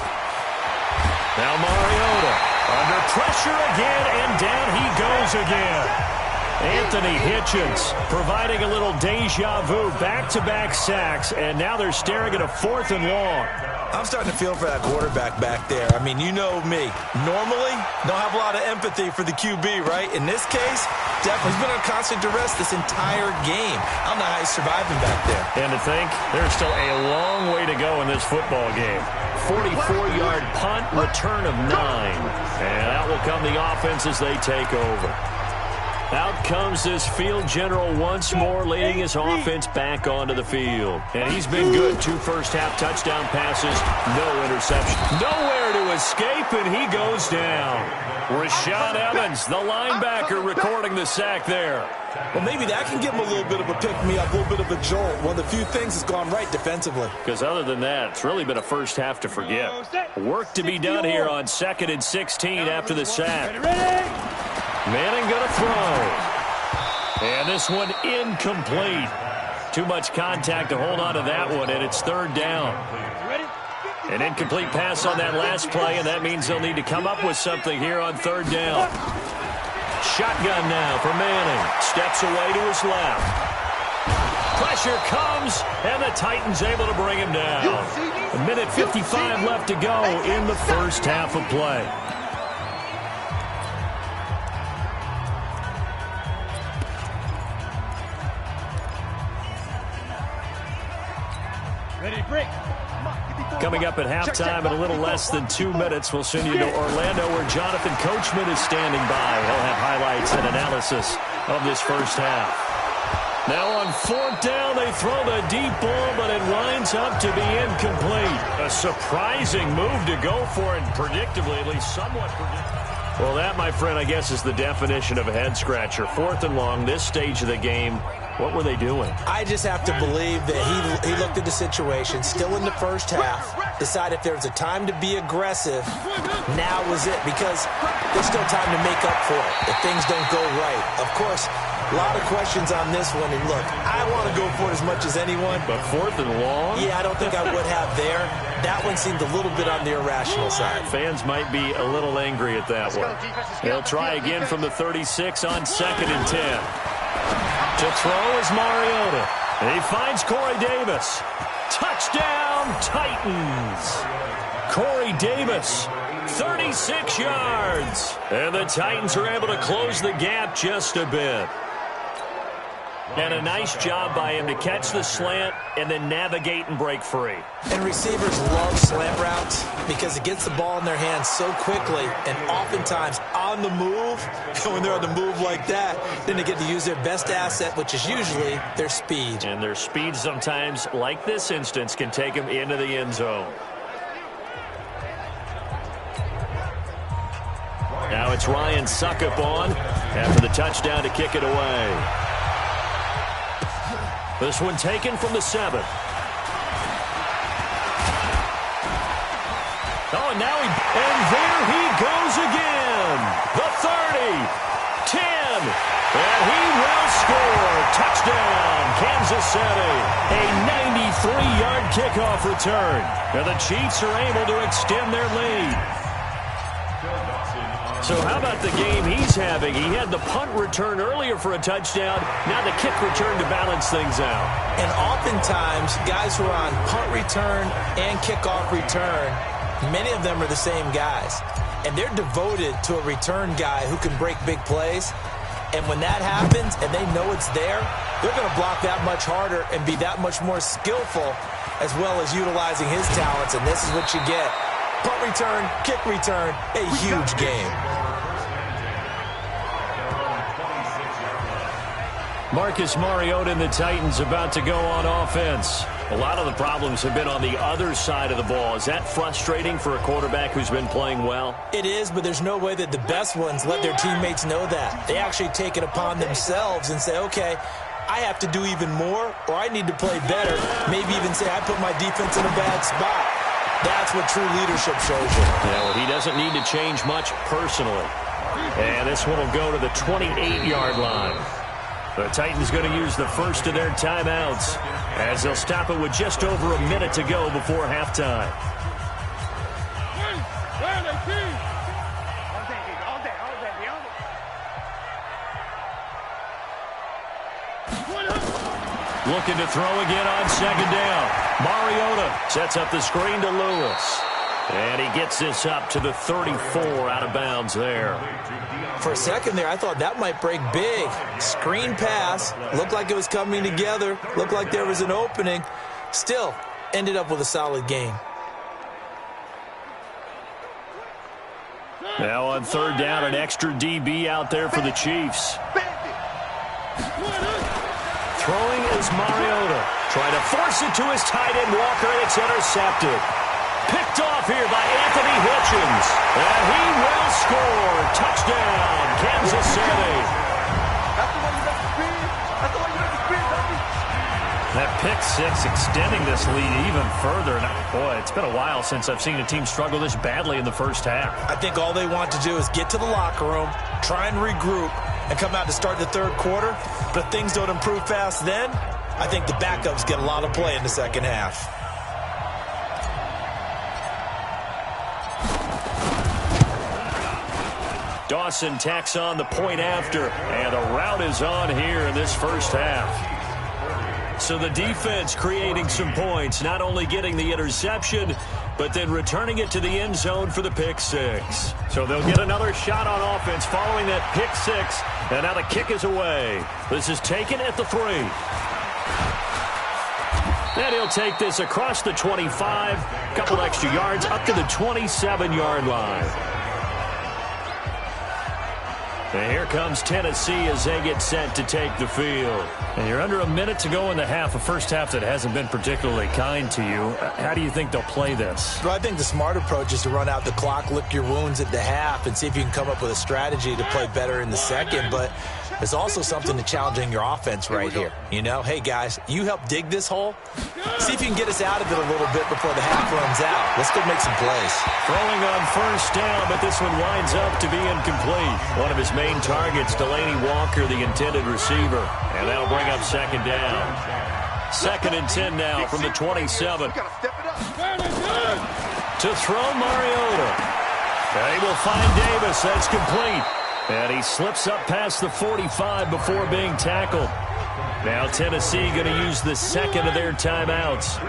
Now Mariota under pressure again, and down he goes again. Anthony Hitchens providing a little deja vu, back-to-back sacks, and now they're staring at a 4th and long. I'm starting to feel for that quarterback back there. I mean, you know me. Normally, don't have a lot of empathy for the QB, right? In this case, definitely he's been on constant duress this entire game. I don't know how he's surviving back there. And to think, there's still a long way to go in this football game. 44-yard punt, return of 9. And out will come the offense as they take over. Out comes this field general once more, leading his offense back onto the field. And he's been good. 2 first-half touchdown passes, no interception. Nowhere to escape, and he goes down. Rashaan Evans, the linebacker, recording the sack there. Well, maybe that can give him a little bit of a pick-me-up, a little bit of a jolt. One of the few things that's gone right defensively. Because other than that, it's really been a first half to forget. Work to be done here on 2nd and 16 after the sack. Manning going to throw. And this one incomplete. Too much contact to hold on to that one, and it's 3rd down. An incomplete pass on that last play, and that means they'll need to come up with something here on 3rd down. Shotgun now for Manning. Steps away to his left. Pressure comes, and the Titans able to bring him down. 1:55 left to go in the first half of play. Coming up at halftime in a little less than 2 minutes, we'll send you to Orlando where Jonathan Coachman is standing by. He'll have highlights and analysis of this first half. Now on 4th down, they throw the deep ball, but it winds up to be incomplete. A surprising move to go for it, predictably, at least somewhat predictable. Well, that, my friend, I guess is the definition of a head-scratcher. 4th and long, this stage of the game. What were they doing? I just have to believe that he looked at the situation, still in the first half, decided if there was a time to be aggressive, now was it, because there's still time to make up for it if things don't go right. Of course, a lot of questions on this one, and look, I want to go for it as much as anyone. But 4th and long? Yeah, I don't think I would have there. That one seemed a little bit on the irrational side. Fans might be a little angry at that one. They'll try again from the 36 on 2nd and 10. To throw is Mariota. He finds Corey Davis. Touchdown, Titans. Corey Davis, 36 yards. And the Titans are able to close the gap just a bit. And a nice job by him to catch the slant and then navigate and break free. And receivers love slant routes because it gets the ball in their hands so quickly and oftentimes on the move. And when they're on the move like that, then they get to use their best asset, which is usually their speed. And their speed sometimes, like this instance, can take them into the end zone. Now it's Ryan Suckup on after the touchdown to kick it away. This one taken from the 7. Oh, and there he goes again. The 30, 10, and he will score. Touchdown, Kansas City. A 93-yard kickoff return. And the Chiefs are able to extend their lead. So how about the game he's having? He had the punt return earlier for a touchdown. Now the kick return to balance things out. And oftentimes, guys who are on punt return and kickoff return, many of them are the same guys. And they're devoted to a return guy who can break big plays. And when that happens and they know it's there, they're going to block that much harder and be that much more skillful as well as utilizing his talents. And this is what you get. Punt return, kick return, a huge game. Marcus Mariota and the Titans about to go on offense. A lot of the problems have been on the other side of the ball. Is that frustrating for a quarterback who's been playing well? It is, but there's no way that the best ones let their teammates know that. They actually take it upon themselves and say, okay, I have to do even more, or I need to play better. Maybe even say I put my defense in a bad spot. That's what true leadership shows you. Well, he doesn't need to change much personally. And this one will go to the 28-yard line. The Titans going to use the first of their timeouts as they'll stop it with just over a minute to go before halftime. Looking to throw again on second down. Mariota sets up the screen to Lewis. And he gets this up to the 34 out of bounds there. For a second there, I thought that might break big. Screen pass. Looked like it was coming together. Looked like there was an opening. Still, ended up with a solid game. Now on third down, an extra DB out there for the Chiefs. Throwing is Mariota. Trying to force it to his tight end, Walker, and it's intercepted. Picked off here by Anthony Hitchens. And he will score. Touchdown, Kansas City. That pick six extending this lead even further. And boy, it's been a while since I've seen a team struggle this badly in the first half. I think all they want to do is get to the locker room, try and regroup, and come out to start the third quarter. But if things don't improve fast then, I think the backups get a lot of play in the second half. Dawson tacks on the point after, and the route is on here in this first half. So the defense creating some points, not only getting the interception, but then returning it to the end zone for the pick six. So they'll get another shot on offense following that pick six, and now the kick is away. This is taken at the 3. And he'll take this across the 25, a couple extra yards, up to the 27-yard line. And here comes Tennessee as they get set to take the field. And you're under a minute to go in the half, a first half that hasn't been particularly kind to you. How do you think they'll play this? Well, I think the smart approach is to run out the clock, lick your wounds at the half, and see if you can come up with a strategy to play better in the second. But there's also something to challenging your offense right here. You know, hey, guys, you help dig this hole. See if you can get us out of it a little bit before the half runs out. Let's go make some plays. Throwing on first down, but this one winds up to be incomplete. One of his main targets, Delaney Walker, the intended receiver. And that'll bring up second down. 2nd and 10 now from the 27. To throw Mariota. They will find Davis. That's complete. And he slips up past the 45 before being tackled. Now Tennessee going to use the second of their timeouts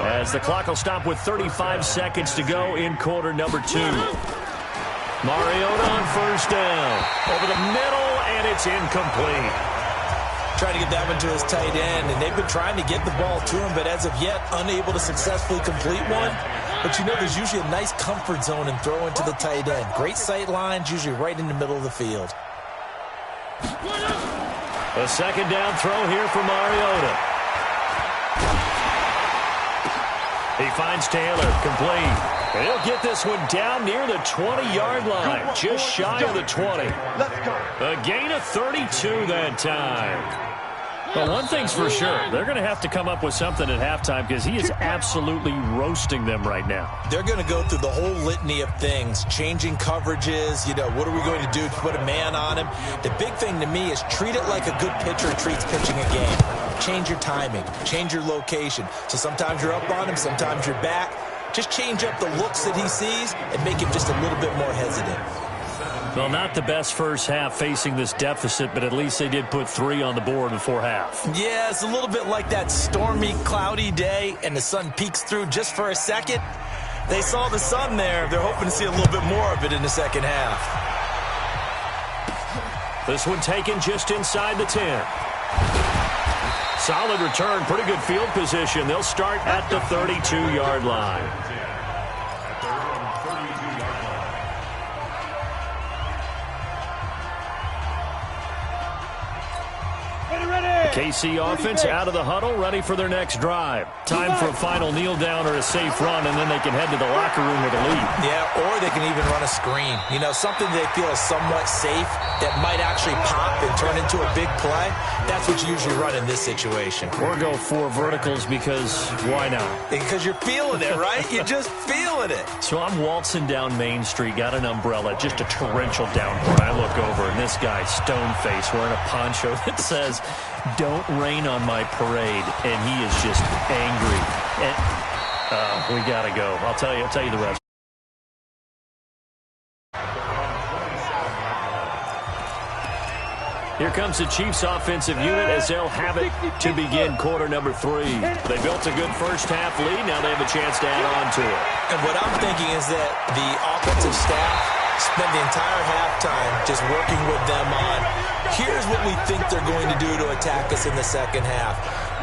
as the clock will stop with 35 seconds to go in quarter number 2. Mariota on first down. Over the middle, and it's incomplete. trying to get that one to his tight end, and they've been trying to get the ball to him, but as of yet, unable to successfully complete one. But you know, there's usually a nice comfort zone in throwing to the tight end. Great sight lines, usually right in the middle of the field. A second down throw here for Mariota. He finds Taylor, complete. And he'll get this one down near the 20-yard line, just shy of the 20. A gain of 32 that time. Well, one thing's for sure. They're going to have to come up with something at halftime because he is absolutely roasting them right now. They're going to go through the whole litany of things, changing coverages. You know, what are we going to do to put a man on him? The big thing to me is treat it like a good pitcher treats pitching a game. Change your timing, change your location. So sometimes you're up on him, sometimes you're back. Just change up the looks that he sees and make him just a little bit more hesitant. Well, not the best first half facing this deficit, but at least they did put 3 on the board before half. Yeah, it's a little bit like that stormy, cloudy day, and the sun peeks through just for a second. They saw the sun there. They're hoping to see a little bit more of it in the second half. This one taken just inside the 10. Solid return, pretty good field position. They'll start at the 32-yard line. KC offense out of the huddle, ready for their next drive. Time for a final kneel down or a safe run, and then they can head to the locker room with a lead. Yeah, or they can even run a screen. You know, something they feel is somewhat safe that might actually pop and turn into a big play. That's what you usually run in this situation. Or go 4 verticals because why not? Because you're feeling it, right? You're just feeling it. So I'm waltzing down Main Street, got an umbrella, just a torrential downpour. I look over, and this guy, stone-faced, wearing a poncho that says, "Don't rain on my parade," and he is just angry. And we gotta go. I'll tell you the rest. Here comes the Chiefs offensive unit as they'll have it to begin quarter number 3. They built a good first half lead. Now they have a chance to add on to it. And what I'm thinking is that the offensive staff spent the entire halftime just working with them on, here's what we think they're going to do to attack us in the second half.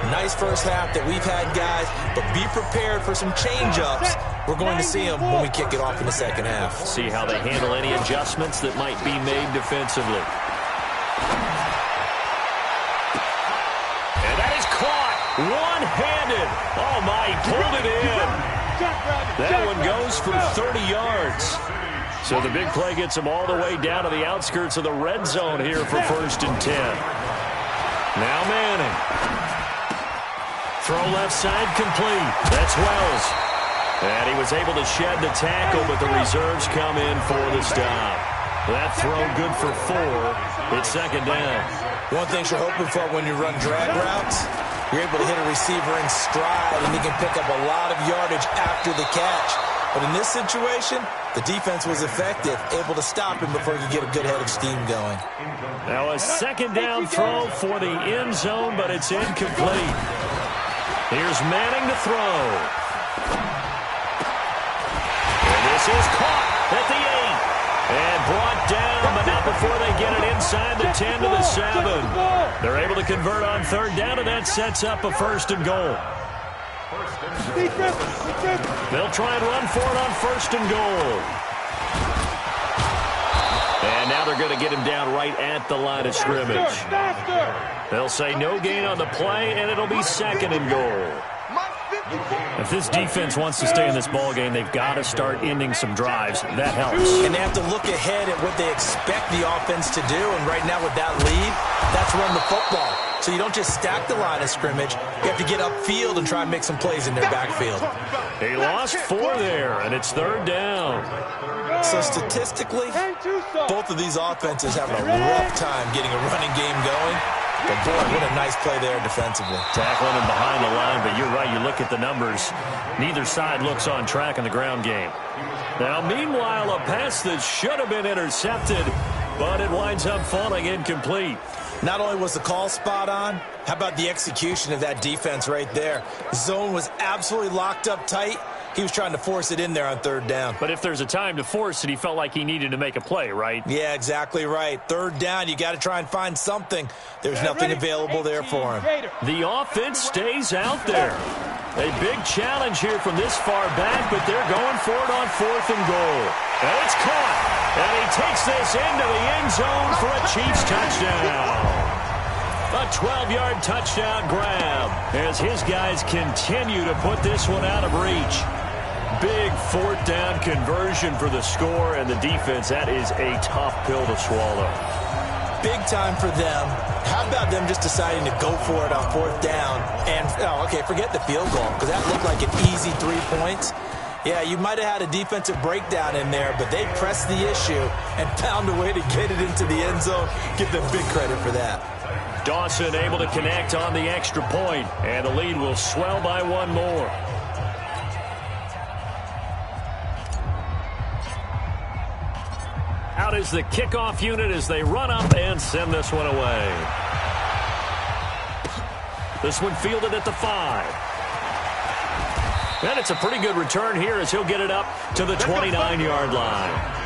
Nice first half that we've had, guys, but be prepared for some change-ups. We're going to see them when we kick it off in the second half. See how they handle any adjustments that might be made defensively. And that is caught one-handed. Oh, my, he pulled it in. That one goes for 30 yards. So the big play gets them all the way down to the outskirts of the red zone here for 1st and 10. Now Manning. Throw left side complete. That's Wells. And he was able to shed the tackle, but the reserves come in for the stop. That throw good for 4. It's 2nd down. One thing you're hoping for when you run drag routes, you're able to hit a receiver in stride, and he can pick up a lot of yardage after the catch. But in this situation, the defense was effective, able to stop him before he could get a good head of steam going. Now a 2nd down throw for the end zone, but it's incomplete. Here's Manning to throw. And this is caught at the 8. And brought down, but not before they get it inside the 10 to the 7. They're able to convert on 3rd down, and that sets up a 1st and goal. They'll try and run for it on 1st and goal. And now they're going to get him down right at the line of scrimmage. They'll say no gain on the play, and it'll be 2nd and goal. If this defense wants to stay in this ballgame, they've got to start ending some drives. That helps. And they have to look ahead at what they expect the offense to do. And right now with that lead, that's run the football. So you don't just stack the line of scrimmage. You have to get upfield and try and make some plays in their backfield. He lost 4 there, and it's 3rd down. So statistically, both of these offenses having a rough time getting a running game going. But, boy, what a nice play there defensively. Tackling him behind the line, but you're right. You look at the numbers. Neither side looks on track in the ground game. Now, meanwhile, a pass that should have been intercepted, but it winds up falling incomplete. Not only was the call spot on, how about the execution of that defense right there? The zone was absolutely locked up tight. He was trying to force it in there on third down. But if there's a time to force it, he felt like he needed to make a play, right? Yeah, exactly right. Third down, you got to try and find something. There's nothing available there for him. The offense stays out there. A big challenge here from this far back, but they're going for it on 4th and goal. And it's caught. And he takes this into the end zone for a Chiefs touchdown. A 12-yard touchdown grab as his guys continue to put this one out of reach. Big 4th down conversion for the score, and the defense, that is a tough pill to swallow. Big time for them. How about them just deciding to go for it on 4th down? And, forget the field goal, because that looked like an easy 3 points. Yeah, you might have had a defensive breakdown in there, but they pressed the issue and found a way to get it into the end zone. Give them big credit for that. Dawson able to connect on the extra point, and the lead will swell by one more. Out is the kickoff unit as they run up and send this one away. This one fielded at the 5. And it's a pretty good return here as he'll get it up to the 29-yard line.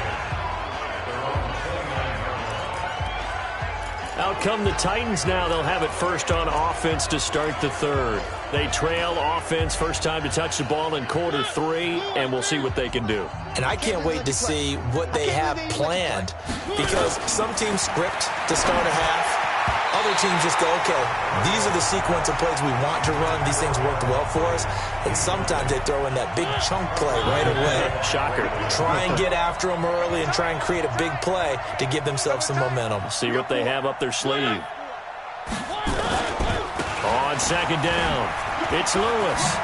Out come the Titans now. They'll have it first on offense to start the third. They trail offense first time to touch the ball in quarter 3, and we'll see what they can do. And I can't wait to see what they have planned, because some teams script to start a half. Other teams just go, okay, these are the sequence of plays we want to run. These things worked well for us. And sometimes they throw in that big chunk play right away. Shocker. Try and get after them early and try and create a big play to give themselves some momentum. See what they have up their sleeve. On 2nd down, it's Lewis.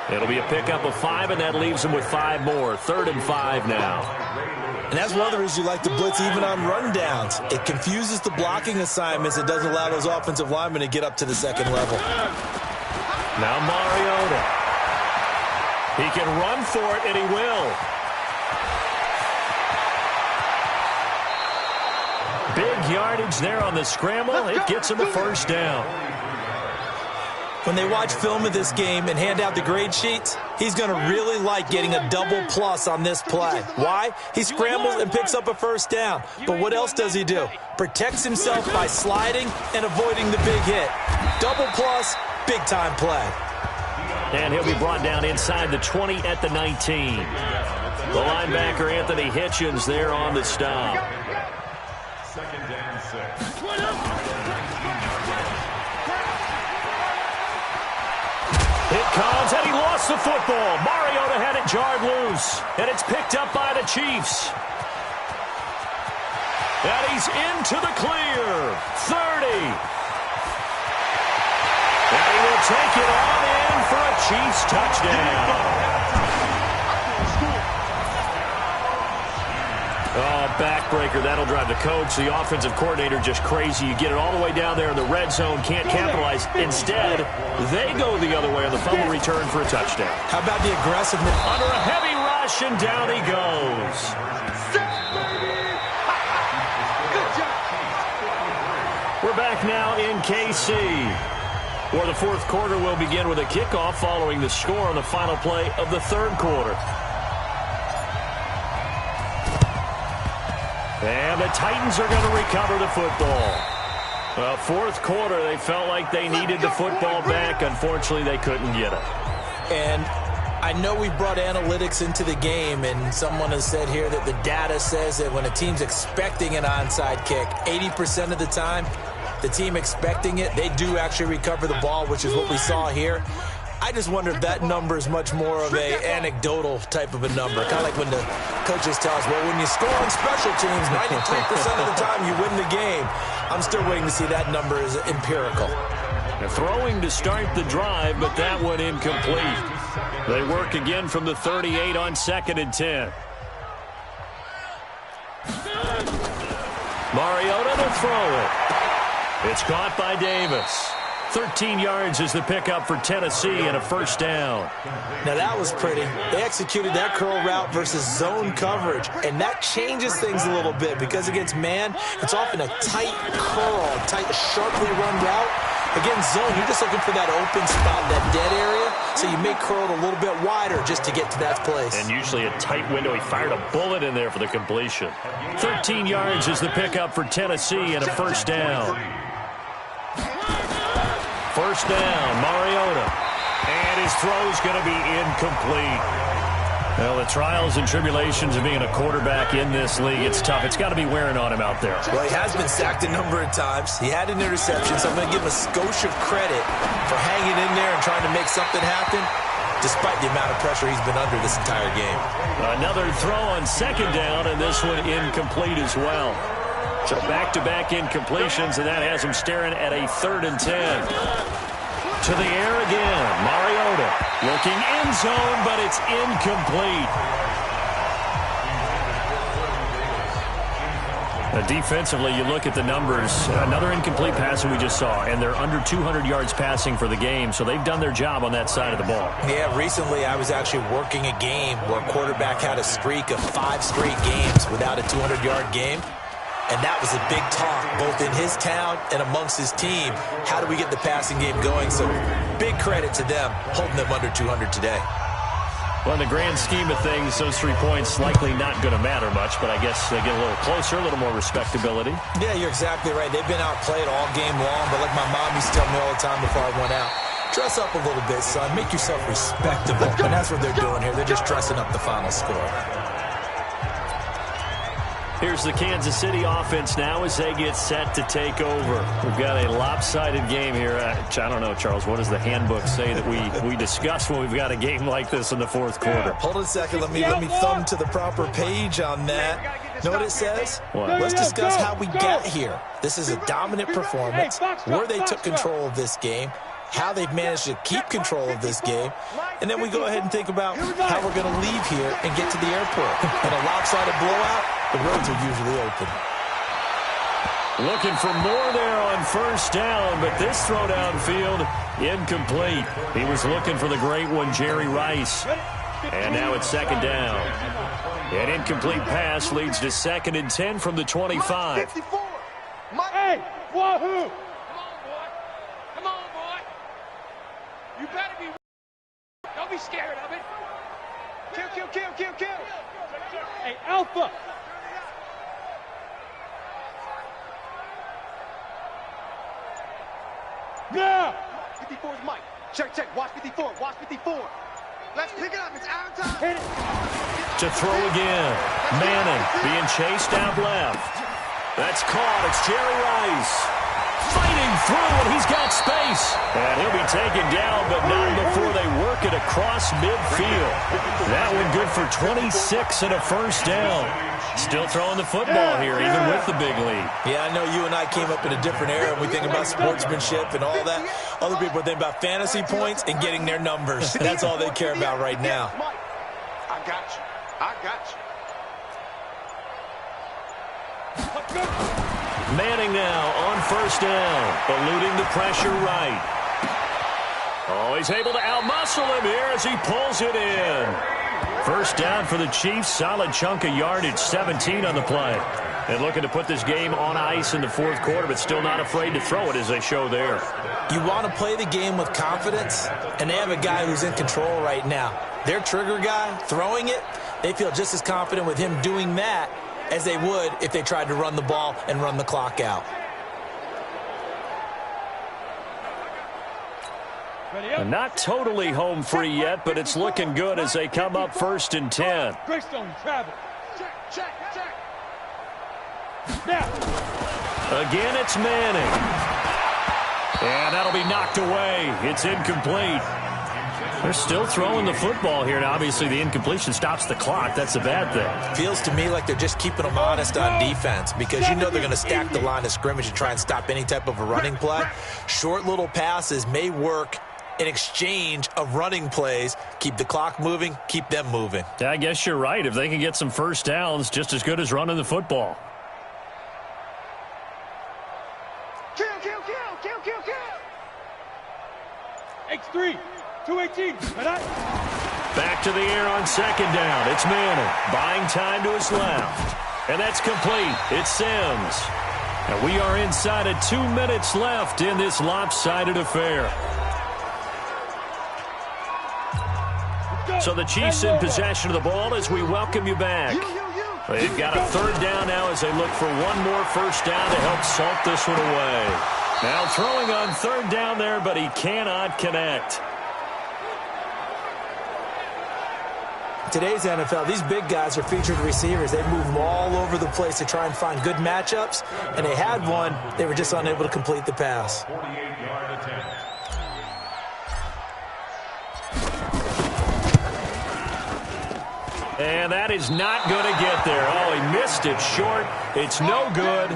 It'll be a pickup of 5, and that leaves them with 5 more. 3rd and 5 now. And that's one of the reasons you like to blitz even on rundowns. It confuses the blocking assignments. It doesn't allow those offensive linemen to get up to the second level. Now Mariota. He can run for it, and he will. Big yardage there on the scramble. It gets him a first down. When they watch film of this game and hand out the grade sheets, he's going to really like getting a double plus on this play. Why? He scrambles and picks up a first down. But what else does he do? Protects himself by sliding and avoiding the big hit. Double plus, big time play. And he'll be brought down inside the 20 at the 19. The linebacker, Anthony Hitchens, there on the stop. 2nd and 6. It comes, and he lost the football. Mariota had it jarred loose, and it's picked up by the Chiefs. And he's into the clear. 30. And he will take it on in for a Chiefs touchdown. Oh, backbreaker. That'll drive the coach, the offensive coordinator, just crazy. You get it all the way down there in the red zone, can't capitalize. Instead, they go the other way on the fumble return for a touchdown. How about the aggressiveness? Under a heavy rush, and down he goes. We're back now in KC, where the 4th quarter will begin with a kickoff following the score on the final play of the 3rd quarter. And the Titans are going to recover the football. Well, 4th quarter, they felt like they needed the football back. Unfortunately, they couldn't get it. And I know we brought analytics into the game, and someone has said here that the data says that when a team's expecting an onside kick, 80% of the time, the team expecting it, they do actually recover the ball, which is what we saw here. I just wonder if that number is much more of a anecdotal type of a number. Kind of like when the coaches tell us, well, when you score on special teams, 93% of the time you win the game. I'm still waiting to see that number is empirical. They're throwing to start the drive, but that one incomplete. They work again from the 38 on 2nd and 10. Mariota to throw it. It's caught by Davis. 13 yards is the pickup for Tennessee and a first down. Now that was pretty. They executed that curl route versus zone coverage, and that changes things a little bit because against man, it's often a tight curl, tight, sharply run route. Against zone, you're just looking for that open spot, that dead area, so you may curl it a little bit wider just to get to that place. And usually a tight window. He fired a bullet in there for the completion. 13 yards is the pickup for Tennessee and a first down. First down, Mariota. And his throw's going to be incomplete. Well, the trials and tribulations of being a quarterback in this league, it's tough. It's got to be wearing on him out there. Well, he has been sacked a number of times. He had an interception, so I'm going to give him a skosh of credit for hanging in there and trying to make something happen, despite the amount of pressure he's been under this entire game. Another throw on second down, and this one incomplete as well. So back-to-back incompletions, and that has him staring at a 3rd and 10. To the air again, Mariota looking end zone, but it's incomplete. Defensively, you look at the numbers, another incomplete pass that we just saw, and they're under 200 yards passing for the game, so they've done their job on that side of the ball. Yeah, recently I was actually working a game where a quarterback had a streak of 5 straight games without a 200-yard game. And that was a big talk, both in his town and amongst his team. How do we get the passing game going? So big credit to them, holding them under 200 today. Well, in the grand scheme of things, those 3 points likely not going to matter much, but I guess they get a little closer, a little more respectability. Yeah, you're exactly right. They've been outplayed all game long, but like my mom used to tell me all the time before I went out, dress up a little bit, son. Make yourself respectable. And that's what they're doing here. They're just dressing up the final score. Here's the Kansas City offense now as they get set to take over. We've got a lopsided game here. I don't know, Charles, what does the handbook say that we discuss when we've got a game like this in the 4th quarter? Hold on a second. Let me thumb to the proper page on that. Know what it says? What? Let's discuss how we got here. This is a dominant performance, where they took control of this game, how they've managed to keep control of this game, and then we go ahead and think about how we're going to leave here and get to the airport. In a lopsided blowout, the roads are usually open. Looking for more there on first down, but this throw downfield, incomplete. He was looking for the great one, Jerry Rice. And now it's second down. An incomplete pass leads to 2nd and 10 from the 25. Hey, wahoo! Come on, boy. You better be. Don't be scared of it. Kill, kill, kill, kill, kill. Hey, Alpha. Now. 54 is Mike. Check, check. Watch 54. Watch 54. Let's pick it up. It's our time. Hit it. To throw again. Manning being chased out left. That's caught. It's Jerry Rice. Fighting through, and he's got space. And he'll be taken down, but not before they work it across midfield. That one good for 26 and a first down. Still throwing the football here, even with the big lead. Yeah, I know you and I came up in a different era, and we think about sportsmanship and all that. Other people think about fantasy points and getting their numbers. That's all they care about right now. I got you. I got you. Manning now on first down, eluding the pressure right. Oh, he's able to outmuscle him here as he pulls it in. First down for the Chiefs, solid chunk of yardage, 17 on the play. And looking to put this game on ice in the 4th quarter, but still not afraid to throw it as they show there. You want to play the game with confidence, and they have a guy who's in control right now. Their trigger guy, throwing it, they feel just as confident with him doing that as they would if they tried to run the ball and run the clock out. And not totally home free yet, but it's looking good as they come up 1st and 10. Greystone, travel. Check, check, check. Now. Again, it's Manning. And that'll be knocked away. It's incomplete. They're still throwing the football here, and obviously the incompletion stops the clock. That's a bad thing. Feels to me like they're just keeping them honest on defense because you know they're going to stack the line of scrimmage and try and stop any type of a running play. Short little passes may work in exchange of running plays. Keep the clock moving, keep them moving. Yeah, I guess you're right. If they can get some first downs, just as good as running the football. Kill, kill, kill, kill, kill, kill. X3. 218. Back to the air on second down. It's Manning buying time to his left. And that's complete. It's Sims. And we are inside of 2 minutes left in this lopsided affair. So the Chiefs in possession of the ball as we welcome you back. They've got a third down now as they look for one more first down to help salt this one away. Now throwing on third down there, but he cannot connect. Today's NFL, these big guys are featured receivers. They move them all over the place to try and find good matchups, and they had one. They were just unable to complete the pass. And that is not going to get there. Oh, he missed it short. It's no good.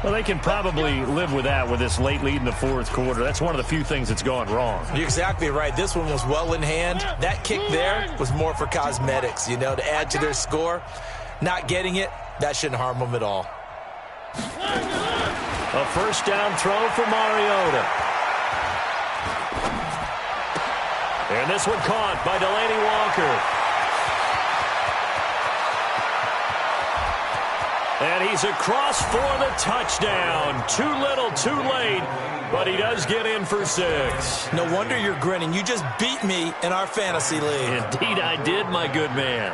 Well, they can probably live with that with this late lead in the fourth quarter. That's one of the few things that's gone wrong. You're exactly right. This one was well in hand. That kick there was more for cosmetics, you know, to add to their score. Not getting it, that shouldn't harm them at all. A first down throw for Mariota. And this one caught by Delaney Walker. And he's across for the touchdown. Too little, too late, but he does get in for 6. No wonder you're grinning. You just beat me in our fantasy league. Indeed I did, my good man.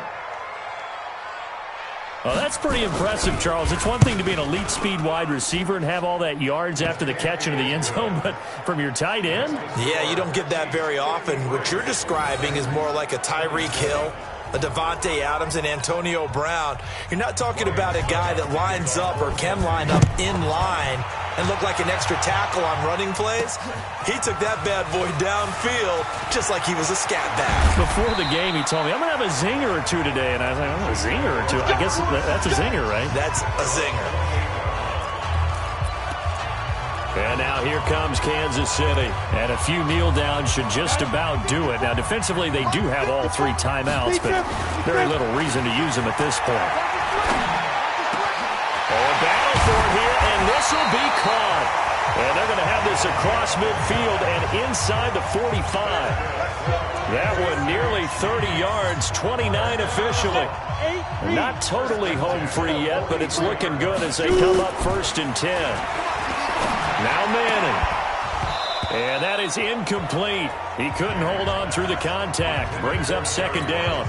Well, that's pretty impressive, Charles. It's one thing to be an elite speed wide receiver and have all that yards after the catch into the end zone, but from your tight end? Yeah, you don't get that very often. What you're describing is more like a Tyreek Hill, a Devontae Adams, and Antonio Brown. You're not talking about a guy that lines up or can line up in line and look like an extra tackle on running plays. He took that bad boy downfield just like he was a scat back. Before the game, he told me, I'm going to have a zinger or two today. And I was like, oh, a zinger or two? I guess that's a zinger, right? That's a zinger. And now here comes Kansas City. And a few kneel downs should just about do it. Now, defensively, they do have all 3 timeouts, but very little reason to use them at this point. A battle for it here, and this will be caught. And they're going to have this across midfield and inside the 45. That one nearly 30 yards, 29 officially. Not totally home free yet, but it's looking good as they come up first and 10. Now Manning. And that is incomplete. He couldn't hold on through the contact. Brings up second down.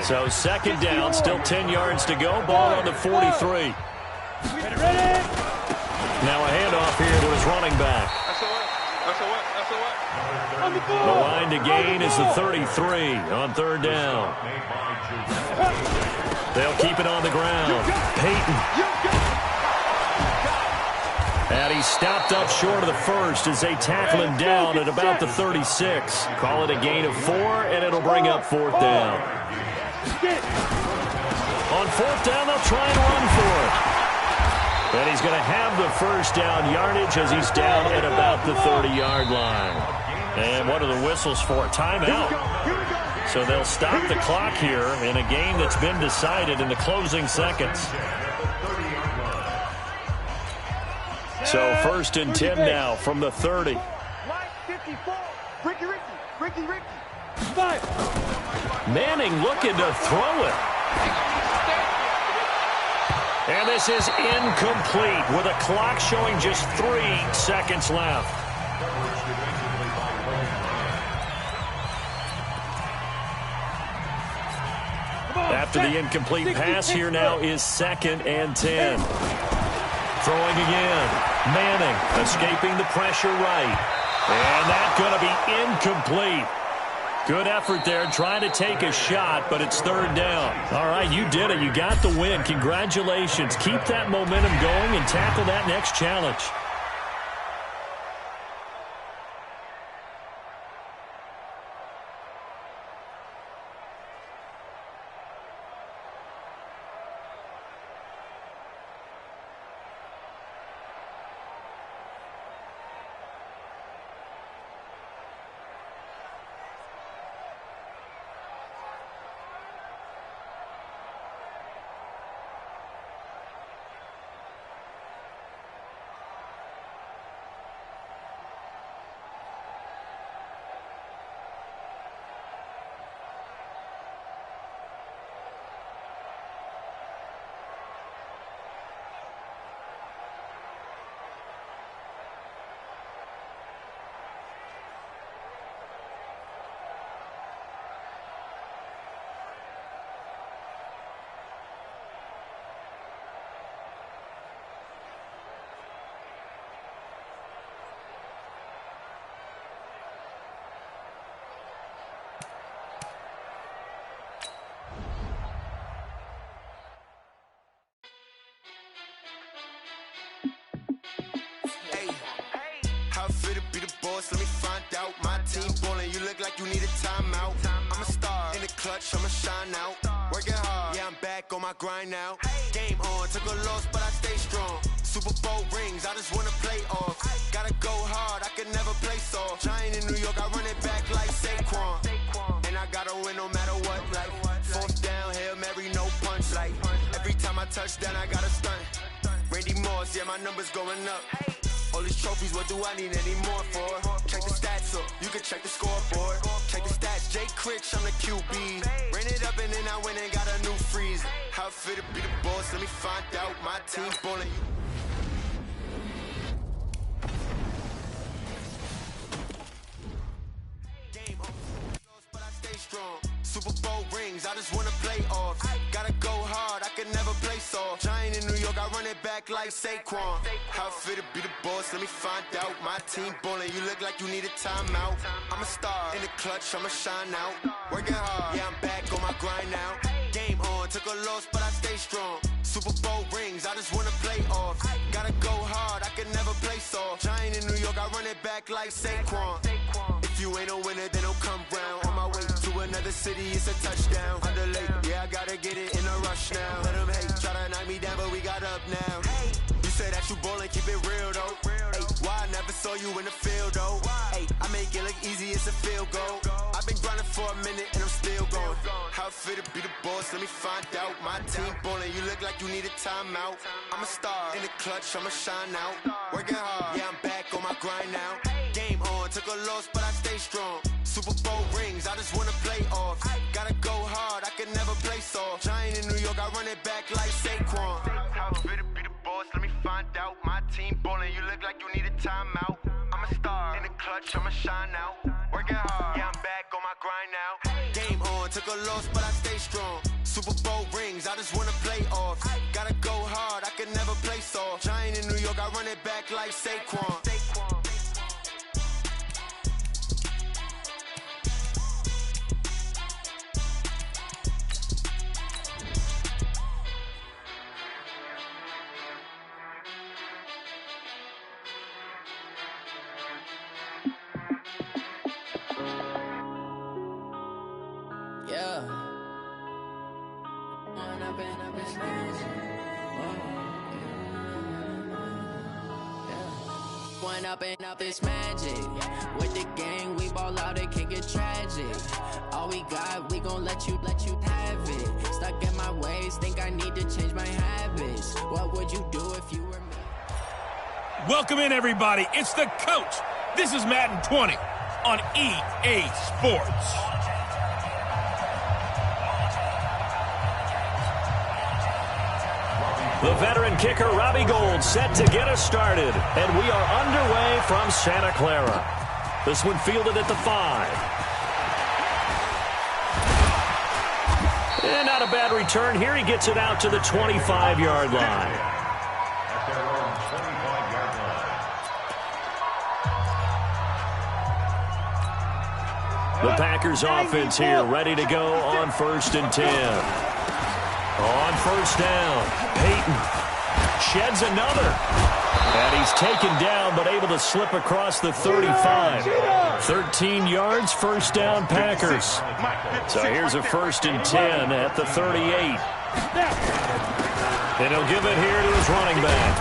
So second down, still 10 yards to go. Ball on the 43. Now a handoff here to his running back. The line to gain is the 33 on third down. They'll keep it on the ground. Peyton. And he's stopped up short of the first as they tackle him down at about the 36. Call it a gain of 4, and it'll bring up fourth down. On fourth down, they'll try and run for it. And he's going to have the first down yardage as he's down at about the 30-yard line. And what are the whistles for? Timeout. So they'll stop the clock here in a game that's been decided in the closing seconds. So first and 10 now from the 30. Manning looking to throw it. And this is incomplete with a clock showing just 3 seconds left. After the incomplete pass, here now is second and 10. Throwing again. Manning escaping the pressure right. And that's going to be incomplete. Good effort there trying to take a shot, but it's third down. All right, you did it. You got the win. Congratulations. Keep that momentum going and tackle that next challenge. How I feel to be the boss, let me find out. My team ballin', you look like you need a timeout. I'm a star, in the clutch, I'ma shine out. Working hard, yeah, I'm back on my grind now. Game on, took a loss, but I stay strong. Super Bowl rings, I just wanna play off. Gotta go hard, I can never play soft. Giant in New York, I run it back like Saquon. And I gotta win no matter what, like fourth down, Hail Mary, no punch. Like every time I touch down, I gotta stunt. Randy Moss, yeah, my numbers going up. All these trophies, what do I need any more for? Check the stats up, you can check the scoreboard. Check the stats, Jay Critch, I'm the QB. Ran it up and then I went and got a new freeze. How I feel to be the boss, let me find out. My team ballin'. Game on, but I stay strong. Super Bowl rings, I just wanna play off. Gotta go hard, I can never play soft. Giant in New York, I run it back like Saquon. How I feel to be the boss, let me find out. My team ballin', you look like you need a timeout. I'm a star, in the clutch, I'ma shine out. Working hard, yeah, I'm back on my grind now. Game on, took a loss, but I stay strong. Super Bowl rings, I just wanna play off. Gotta go hard, I can never play soft. Giant in New York, I run it back like Saquon. If you ain't a winner, then don't come round. On my way to another city, it's a touchdown. Underlay, yeah, I gotta get it in a rush now. Let them hate, try to knock me down, but we got up now. You say that you ballin', keep it real though. Hey, why I never saw you in the field though? Hey, I make it look easy, it's a field goal. I've been grinding for a minute and I'm still going. How I feel to be the boss, let me find out. My team ballin', you look like you need a timeout. I'm a star, in the clutch, I'ma shine out. Working hard, yeah, I'm back on my grind now. Game on, took a loss, but I stay strong. Super Bowl rings, I just wanna play off. Gotta go hard, I can never play soft. Giant in New York, I run it back like Saquon. How I feel to be the boss, let me find out. My team ballin', you look like you need a timeout. I'm a star, in the clutch, I'ma shine out. Working hard, yeah, I'm back on my grind now. Game on, took a loss, but I stay strong. Super Bowl rings, I just wanna play off. Gotta go hard, I can never play soft. Giant in New York, I run it back like Saquon. Up it's magic. With the gang, we ball out, it can get tragic. All we got, we gon' let you have it. Stuck in my ways, think I need to change my habits. What would you do if you were me? Welcome in, everybody. It's the coach. This is Madden 20 on EA Sports. The veteran kicker, Robbie Gould, set to get us started. And we are underway from Santa Clara. This one fielded at the 5. And not a bad return here. He gets it out to the 25-yard line. The Packers offense here, ready to go on 1st and 10. On 1st down, Peyton sheds another. And he's taken down, but able to slip across the 35. 13 yards, 1st down, Packers. So here's a 1st and 10 at the 38. And he'll give it here to his running back.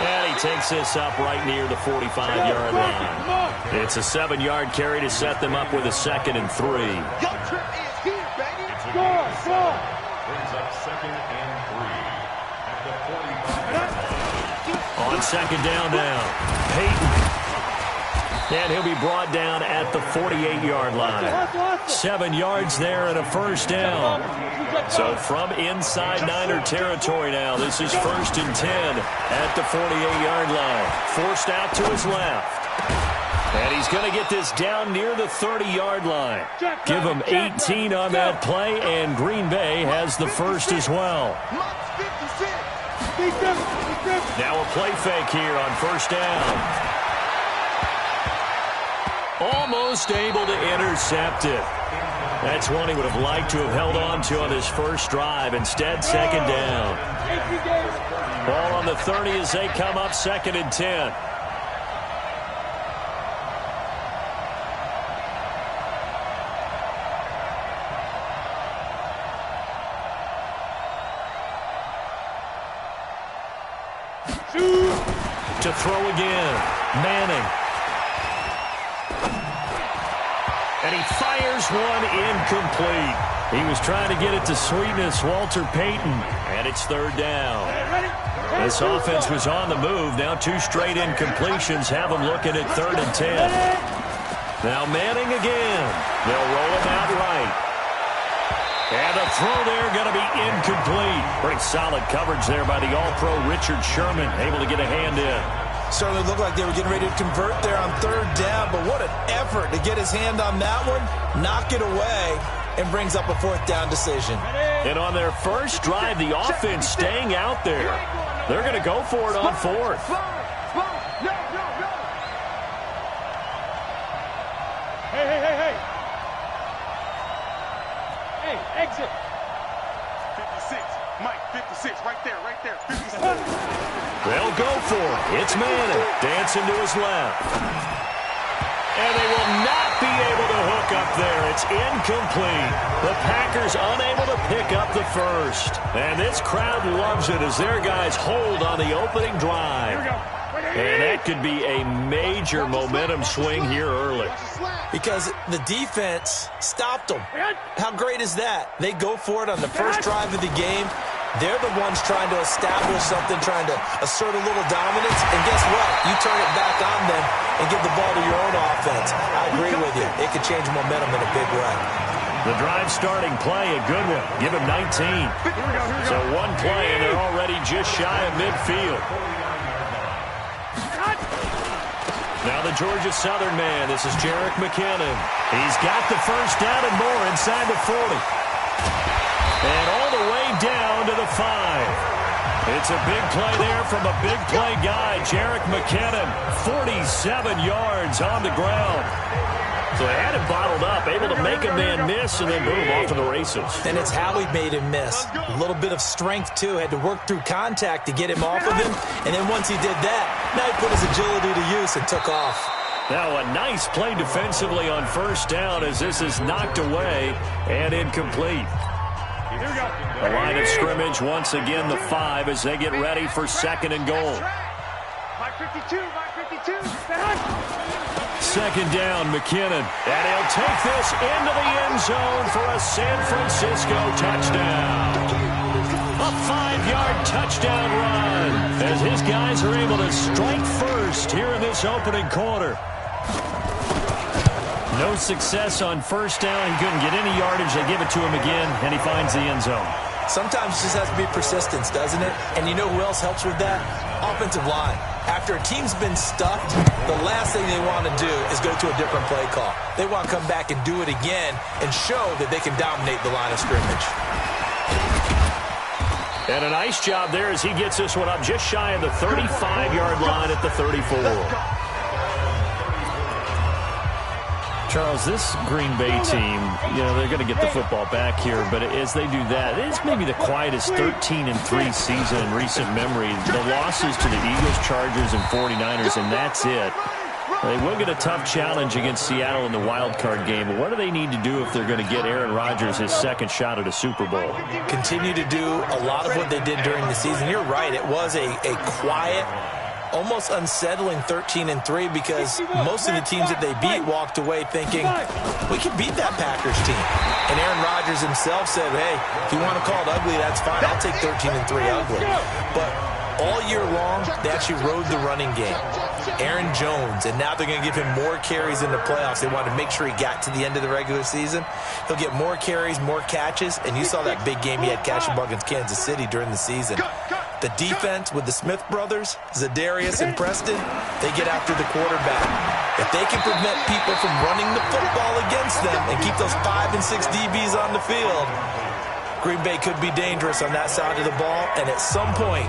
And he takes this up right near the 45-yard line. It's a 7-yard carry to set them up with a 2nd and 3. Your trip is here, baby. Score. Brings up 2nd and 3 at the 45. On 2nd down now, Peyton. And he'll be brought down at the 48-yard line. 7 yards there and a 1st down. So from inside Niner territory now, this is 1st and 10 at the 48-yard line. Forced out to his left. And he's going to get this down near the 30-yard line. Give him 18 on that play, and Green Bay has the 1st as well. Now a play fake here on 1st down. Almost able to intercept it. That's one he would have liked to have held on to on his first drive. Instead, 2nd down. Ball on the 30 as they come up 2nd and 10. to throw again. Manning. And he fires one incomplete. He was trying to get it to sweetness, Walter Payton. And it's third down. This offense was on the move. Now 2 straight incompletions have them looking at 3rd and 10. Now Manning again. They'll roll him out right. And the throw there going to be incomplete. Pretty solid coverage there by the All-Pro Richard Sherman, able to get a hand in. Certainly looked like they were getting ready to convert there on 3rd down, but what an effort to get his hand on that one, knock it away, and brings up a 4th down decision. And on their first drive, the offense staying out there. They're going to go for it on 4th. Hey. Hey, exit. 56. Mike, 56. Right there. 56. They'll go for it. It's Manning. Dancing to his left. And they will not be able to hook up there. It's incomplete. The Packers unable to pick up the first. And this crowd loves it as their guys hold on the opening drive. And that could be a major momentum swing here early. Because the defense stopped them. How great is that? They go for it on the first drive of the game. They're the ones trying to establish something, trying to assert a little dominance. And guess what? You turn it back on them and give the ball to your own offense. I agree with you. It could change momentum in a big way. The drive starting play, a good one. Give him 19. So one play, and they're already just shy of midfield. Now the Georgia Southern man. This is Jerick McKinnon. He's got the first down and more inside the 40. And all the way down to the 5. It's a big play there from a big play guy, Jerick McKinnon. 47 yards on the ground. So they had him bottled up, able to make a man miss, and then boom, off to the races. And it's how he made him miss. A little bit of strength, too. Had to work through contact to get him off of him. And then once he did that, now he put his agility to use and took off. Now a nice play defensively on first down as this is knocked away and incomplete. The line of scrimmage, once again, the 5 as they get ready for 2nd and goal. Mike 52. 2nd down, McKinnon. And he'll take this into the end zone for a San Francisco touchdown. A 5-yard touchdown run as his guys are able to strike first here in this opening quarter. No success on first down. He couldn't get any yardage. They give it to him again, and he finds the end zone. Sometimes it just has to be persistence, doesn't it? And you know who else helps with that? Offensive line. After a team's been stuffed, the last thing they want to do is go to a different play call. They want to come back and do it again and show that they can dominate the line of scrimmage. And a nice job there as he gets this one up just shy of the 35-yard line at the 34. Charles, this Green Bay team, they're going to get the football back here, but as they do that, it's maybe the quietest 13-3 season in recent memory. The losses to the Eagles, Chargers, and 49ers, and that's it. They will get a tough challenge against Seattle in the wild card game, but what do they need to do if they're going to get Aaron Rodgers his second shot at a Super Bowl? Continue to do a lot of what they did during the season. You're right, it was a quiet, almost unsettling 13-3 because most of the teams that they beat walked away thinking, we can beat that Packers team. And Aaron Rodgers himself said, hey, if you want to call it ugly, that's fine. I'll take 13-3 ugly. But all year long, they actually rode the running game. Aaron Jones, and now they're going to give him more carries in the playoffs. They wanted to make sure he got to the end of the regular season. He'll get more carries, more catches, and you saw that big game he had catching against Kansas City during the season. The defense with the Smith brothers, Zadarius and Preston, they get after the quarterback. If they can prevent people from running the football against them and keep those 5 and 6 DBs on the field, Green Bay could be dangerous on that side of the ball, and at some point,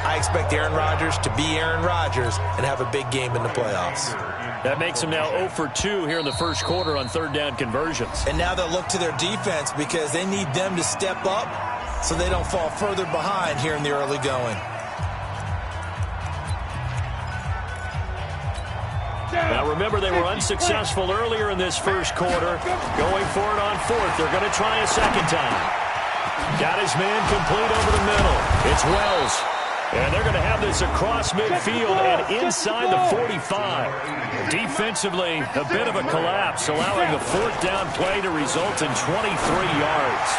I expect Aaron Rodgers to be Aaron Rodgers and have a big game in the playoffs. That makes him now 0 for 2 here in the first quarter on third down conversions. And now they'll look to their defense because they need them to step up so they don't fall further behind here in the early going. Now remember, they were unsuccessful earlier in this first quarter. Going for it on 4th. They're going to try a second time. Got his man complete over the middle. It's Wells. And they're going to have this across midfield and inside the 45. Defensively, a bit of a collapse, allowing the fourth down play to result in 23 yards.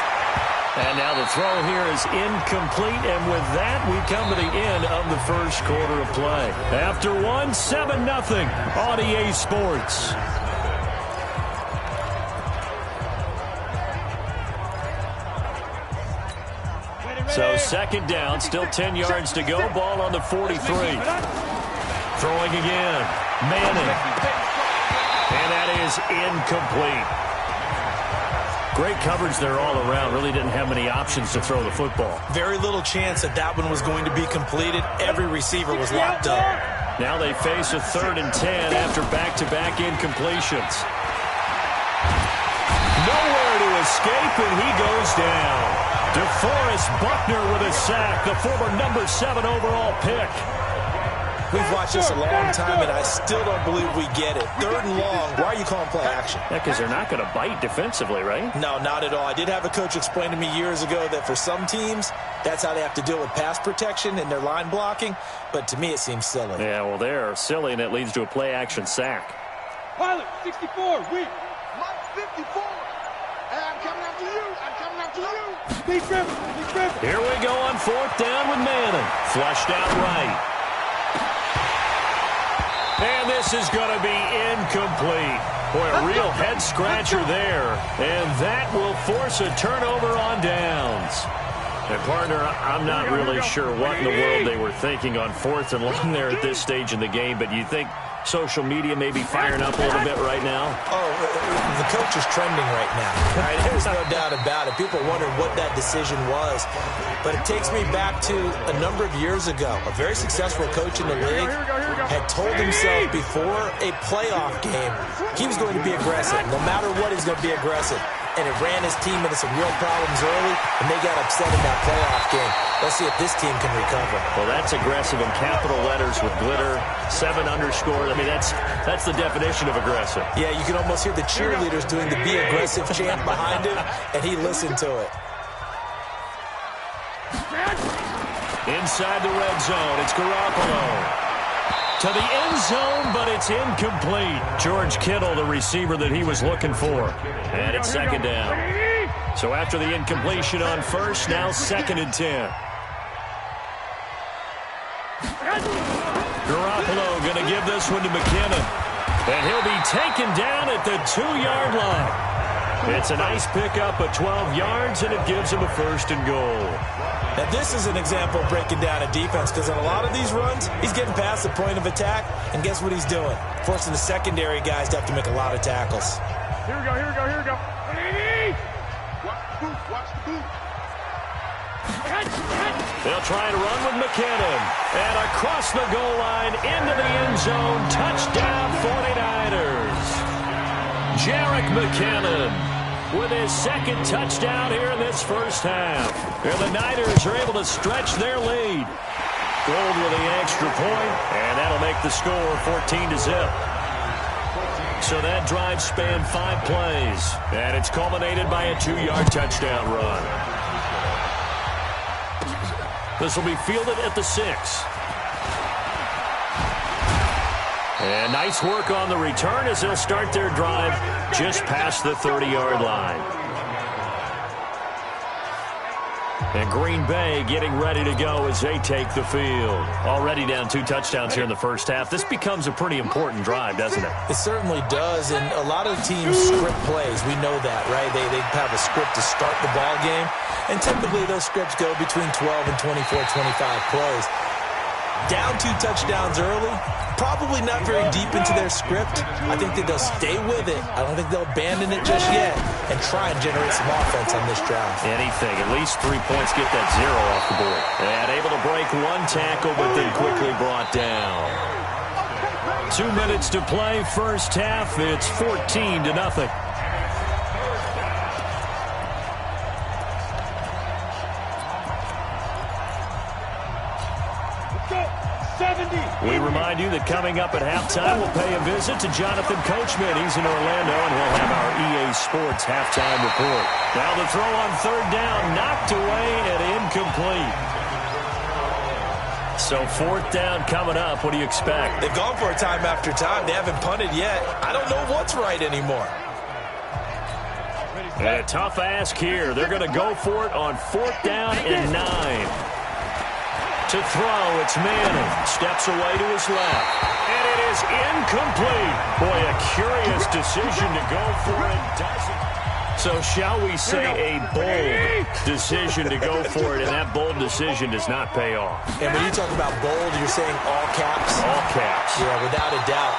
And now the throw here is incomplete, and with that, we come to the end of the first quarter of play. After one, 7-0 on EA Sports. So second down, still 10 yards to go. Ball on the 43. Throwing again. Manning. And that is incomplete. Great coverage there all around. Really didn't have many options to throw the football. Very little chance that that one was going to be completed. Every receiver was locked up. Now they face a 3rd and 10 after back-to-back incompletions. Nowhere to escape, and he goes down. DeForest Buckner with a sack, the former number 7 overall pick. We've watched this a long time, and I still don't believe we get it. 3rd and long, why are you calling play action? Yeah, because they're not going to bite defensively, right? No, not at all. I did have a coach explain to me years ago that for some teams, that's how they have to deal with pass protection and their line blocking, but to me it seems silly. Yeah, well, they're silly, and it leads to a play action sack. Pilot, 64, we. Mike, 54. I'm coming after you. I'm coming after you. Big Trevor. Here we go on 4th down with Manning. Flushed out right. And this is going to be incomplete. Boy, a real head-scratcher there. And that will force a turnover on downs. And, partner, I'm not really sure what in the world they were thinking on 4th and long there at this stage in the game, but you think social media may be firing up a little bit right now? Oh, the coach is trending right now. Right? There's no doubt about it. People wonder what that decision was. But it takes me back to a number of years ago. A very successful coach in the league had told himself before a playoff game he was going to be aggressive. No matter what, he's going to be aggressive. And it ran his team into some real problems early, and they got upset in that playoff game. Let's see if this team can recover. Well, that's aggressive in capital letters with glitter, 7 underscore. I mean, that's the definition of aggressive. Yeah, you can almost hear the cheerleaders doing the be aggressive chant behind him, and he listened to it. Inside the red zone, it's Garoppolo. To the end zone, but it's incomplete. George Kittle, the receiver that he was looking for. And it's 2nd down. So after the incompletion on 1st, now 2nd and 10. Garoppolo going to give this one to McKinnon. And he'll be taken down at the 2-yard line. It's a nice pickup of 12 yards, and it gives him a 1st and goal. Now, this is an example of breaking down a defense, because in a lot of these runs, he's getting past the point of attack, and guess what he's doing? Forcing the secondary guys to have to make a lot of tackles. Here we go. Watch the boot. They'll try to run with McKinnon. And across the goal line, into the end zone, touchdown 49ers. Jerick McKinnon with his 2nd touchdown here in this first half. And the Niners are able to stretch their lead. Gold with the extra point, and that'll make the score 14-0. So that drive spanned 5 plays, and it's culminated by a 2-yard touchdown run. This will be fielded at the 6. And nice work on the return as they'll start their drive just past the 30-yard line. And Green Bay getting ready to go as they take the field. Already down 2 touchdowns here in the first half. This becomes a pretty important drive, doesn't it? It certainly does, and a lot of teams script plays. We know that, right? They have a script to start the ball game, and typically those scripts go between 12 and 24, 25 plays. Down 2 touchdowns early, probably not very deep into their script. I think that they'll stay with it. I don't think they'll abandon it just yet and try and generate some offense on this drive. Anything. At least 3 points, get that 0 off the board. And able to break 1 tackle, but then quickly brought down. 2 minutes to play, first half. It's 14-0. We remind you that coming up at halftime, we'll pay a visit to Jonathan Coachman. He's in Orlando, and he'll have our EA Sports halftime report. Now the throw on 3rd down, knocked away and incomplete. So 4th down coming up. What do you expect? They've gone for it time after time. They haven't punted yet. I don't know what's right anymore. And a tough ask here. They're going to go for it on 4th down and 9. To throw, it's Manning. Steps away to his left. And it is incomplete. Boy, a curious decision to go for it. Doesn't. So shall we say a bold decision to go for it, and that bold decision does not pay off. And when you talk about bold, you're saying all caps? All caps. Yeah, without a doubt.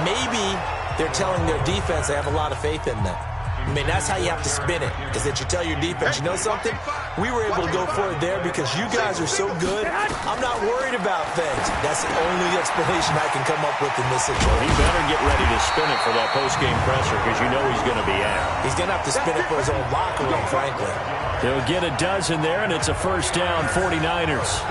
Maybe they're telling their defense they have a lot of faith in them. I mean, that's how you have to spin it, is that you tell your defense, you know something? We were able to go for it there because you guys are so good. I'm not worried about things. That's the only explanation I can come up with in this situation. He better get ready to spin it for that post-game presser because you know he's going to be out. He's going to have to spin it for his own locker room, frankly. He'll get a dozen there, and it's a 1st down, 49ers.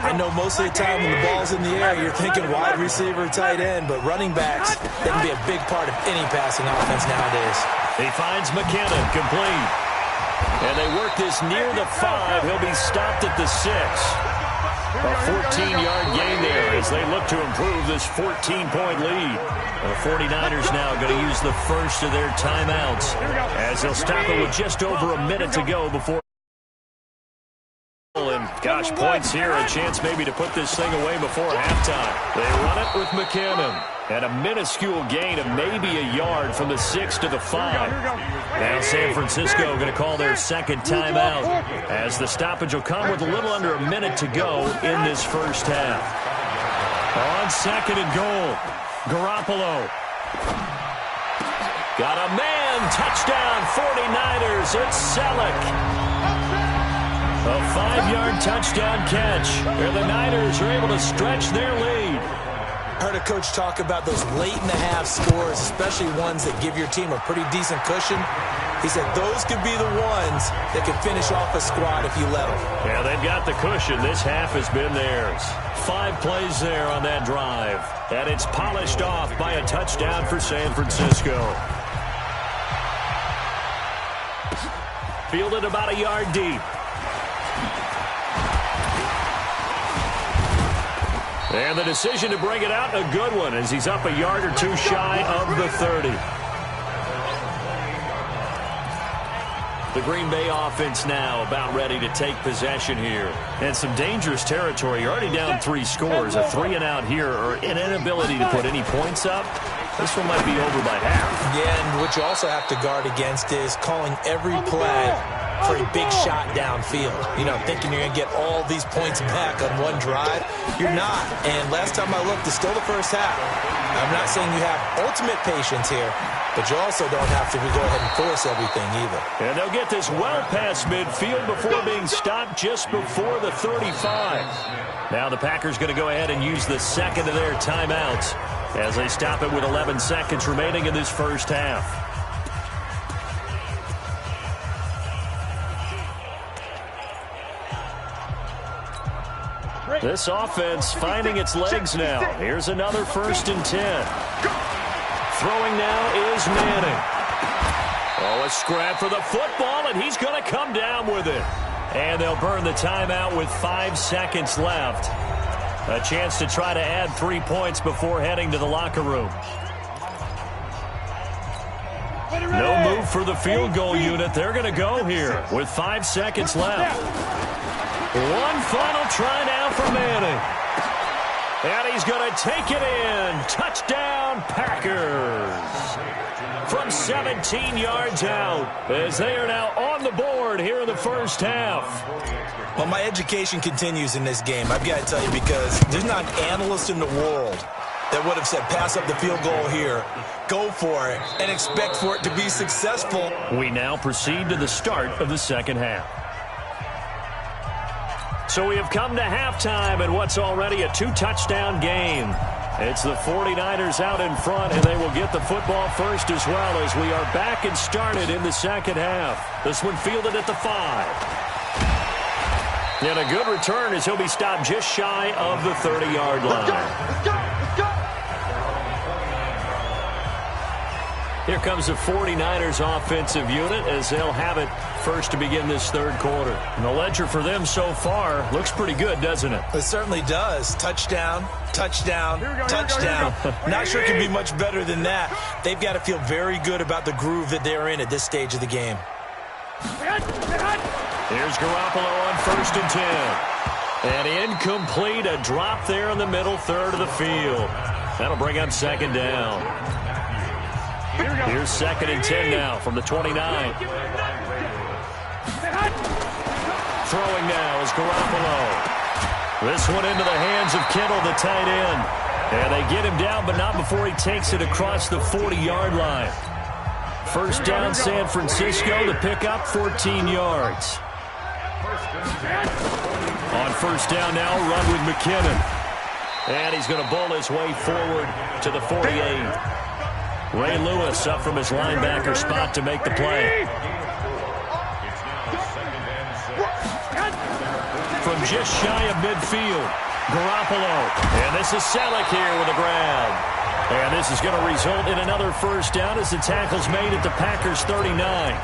I know most of the time when the ball's in the air, you're thinking wide receiver, tight end, but running backs, they can be a big part of any passing offense nowadays. He finds McKinnon, complete. And they work this near the 5. He'll be stopped at the 6. A 14-yard gain there as they look to improve this 14-point lead. The 49ers now going to use the first of their timeouts as they'll stop it with just over a minute to go before. And gosh, points here, a chance maybe to put this thing away before halftime. They run it with McKinnon. And a minuscule gain of maybe a yard from the 6 to the 5. Now San Francisco going to call their second timeout as the stoppage will come with a little under a minute to go in this first half. On 2nd and goal, Garoppolo. Got a man, touchdown, 49ers, it's Selleck. A 5-yard touchdown catch, where the Niners are able to stretch their lead. Heard a coach talk about those late-in-the-half scores, especially ones that give your team a pretty decent cushion. He said those could be the ones that could finish off a squad if you let them. Yeah, they've got the cushion. This half has been theirs. 5 plays there on that drive. And it's polished off by a touchdown for San Francisco. Fielded about a yard deep. And the decision to bring it out, a good one, as he's up a yard or two shy of the 30. The Green Bay offense now about ready to take possession here. And some dangerous territory. You're already down 3 scores. A 3-and-out here, or an inability to put any points up. This one might be over by half. Yeah, and what you also have to guard against is calling every play for a big shot downfield. You know, thinking you're going to get all these points back on one drive. You're not. And last time I looked, it's still the first half. I'm not saying you have ultimate patience here, but you also don't have to go ahead and force everything either. And they'll get this well past midfield before being stopped just before the 35. Now the Packers going to go ahead and use the second of their timeouts as they stop it with 11 seconds remaining in this first half. This offense finding its legs now. Here's another 1st and 10. Throwing now is Manning. Oh, a scrap for the football, and he's going to come down with it. And they'll burn the timeout with 5 seconds left. A chance to try to add 3 points before heading to the locker room. No move for the field goal unit. They're going to go here with 5 seconds left. One final try now for Manning. And he's going to take it in. Touchdown, Packers. From 17 yards out as they are now on the board here in the first half. Well, my education continues in this game, I've got to tell you, because there's not an analyst in the world that would have said pass up the field goal here, go for it, and expect for it to be successful. We now proceed to the start of the second half. So we have come to halftime in what's already a 2-touchdown game. It's the 49ers out in front, and they will get the football first as well as we are back and started in the second half. This one fielded at the 5. And a good return as he'll be stopped just shy of the 30-yard line. Here comes the 49ers offensive unit as they'll have it first to begin this third quarter. And the ledger for them so far looks pretty good, doesn't it? It certainly does. Touchdown, touchdown, touchdown. Not sure it can be much better than that. They've got to feel very good about the groove that they're in at this stage of the game. Here's Garoppolo on 1st and 10. And incomplete, a drop there in the middle third of the field. That'll bring up 2nd down. Here's 2nd and 10 now from the 29. Throwing now is Garoppolo. This one into the hands of Kittle, the tight end. And they get him down, but not before he takes it across the 40-yard line. First down, San Francisco to pick up 14 yards. On 1st down now, run with McKinnon. And he's going to bowl his way forward to the 48. Ray Lewis up from his linebacker spot to make the play. From just shy of midfield, Garoppolo. And this is Selleck here with a grab. And this is going to result in another first down as the tackle's made at the Packers' 39.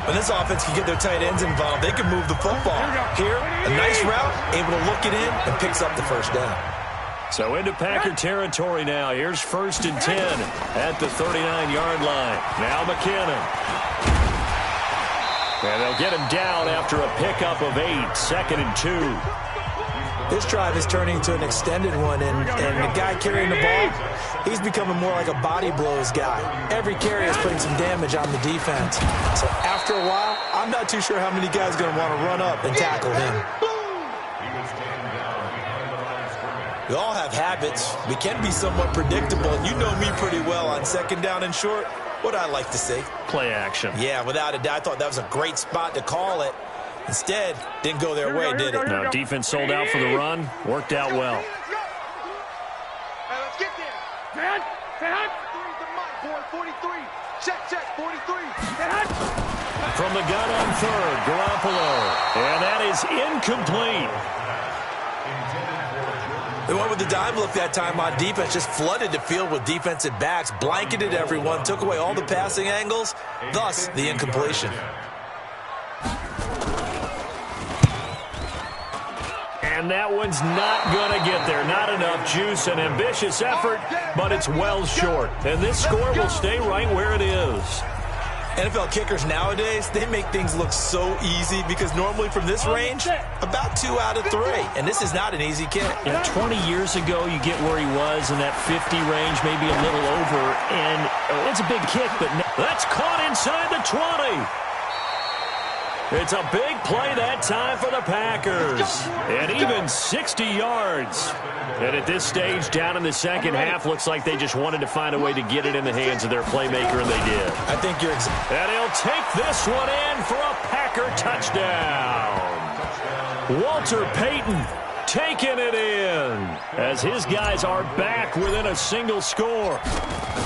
When this offense can get their tight ends involved, they can move the football. Here, a nice route, able to look it in, and picks up the first down. So into Packer territory now. Here's 1st and 10 at the 39-yard line. Now McKinnon. And they'll get him down after a pickup of 8, 2nd and 2. This drive is turning into an extended one, and the guy carrying the ball, he's becoming more like a body blows guy. Every carry is putting some damage on the defense. So after a while, I'm not too sure how many guys are going to want to run up and tackle him. We all have habits. We can be somewhat predictable, and you know me pretty well on 2nd down and short. What I like to say? Play action. Yeah, without a doubt. I thought that was a great spot to call it. Instead, didn't go their way, did it? No, defense sold out for the run. Worked out well. Hey, let's get there. Man, 43. Check, 43. From the gun on 3rd, Garoppolo. And that is incomplete. They went with the dime look that time on defense, just flooded the field with defensive backs, blanketed everyone, took away all the passing angles, thus the incompletion. And that one's not going to get there. Not enough juice, an ambitious effort, but it's well short. And this score will stay right where it is. NFL kickers nowadays, they make things look so easy because normally from this range, about 2 out of 3. And this is not an easy kick. Yeah, 20 years ago, you get where he was in that 50 range, maybe a little over. And it's a big kick, but that's caught inside the 20. It's a big play that time for the Packers. And even 60 yards. And at this stage, down in the second half, looks like they just wanted to find a way to get it in the hands of their playmaker, and they did. I think you're exactly. And he'll take this one in for a Packer touchdown. Walter Payton taking it in as his guys are back within a single score.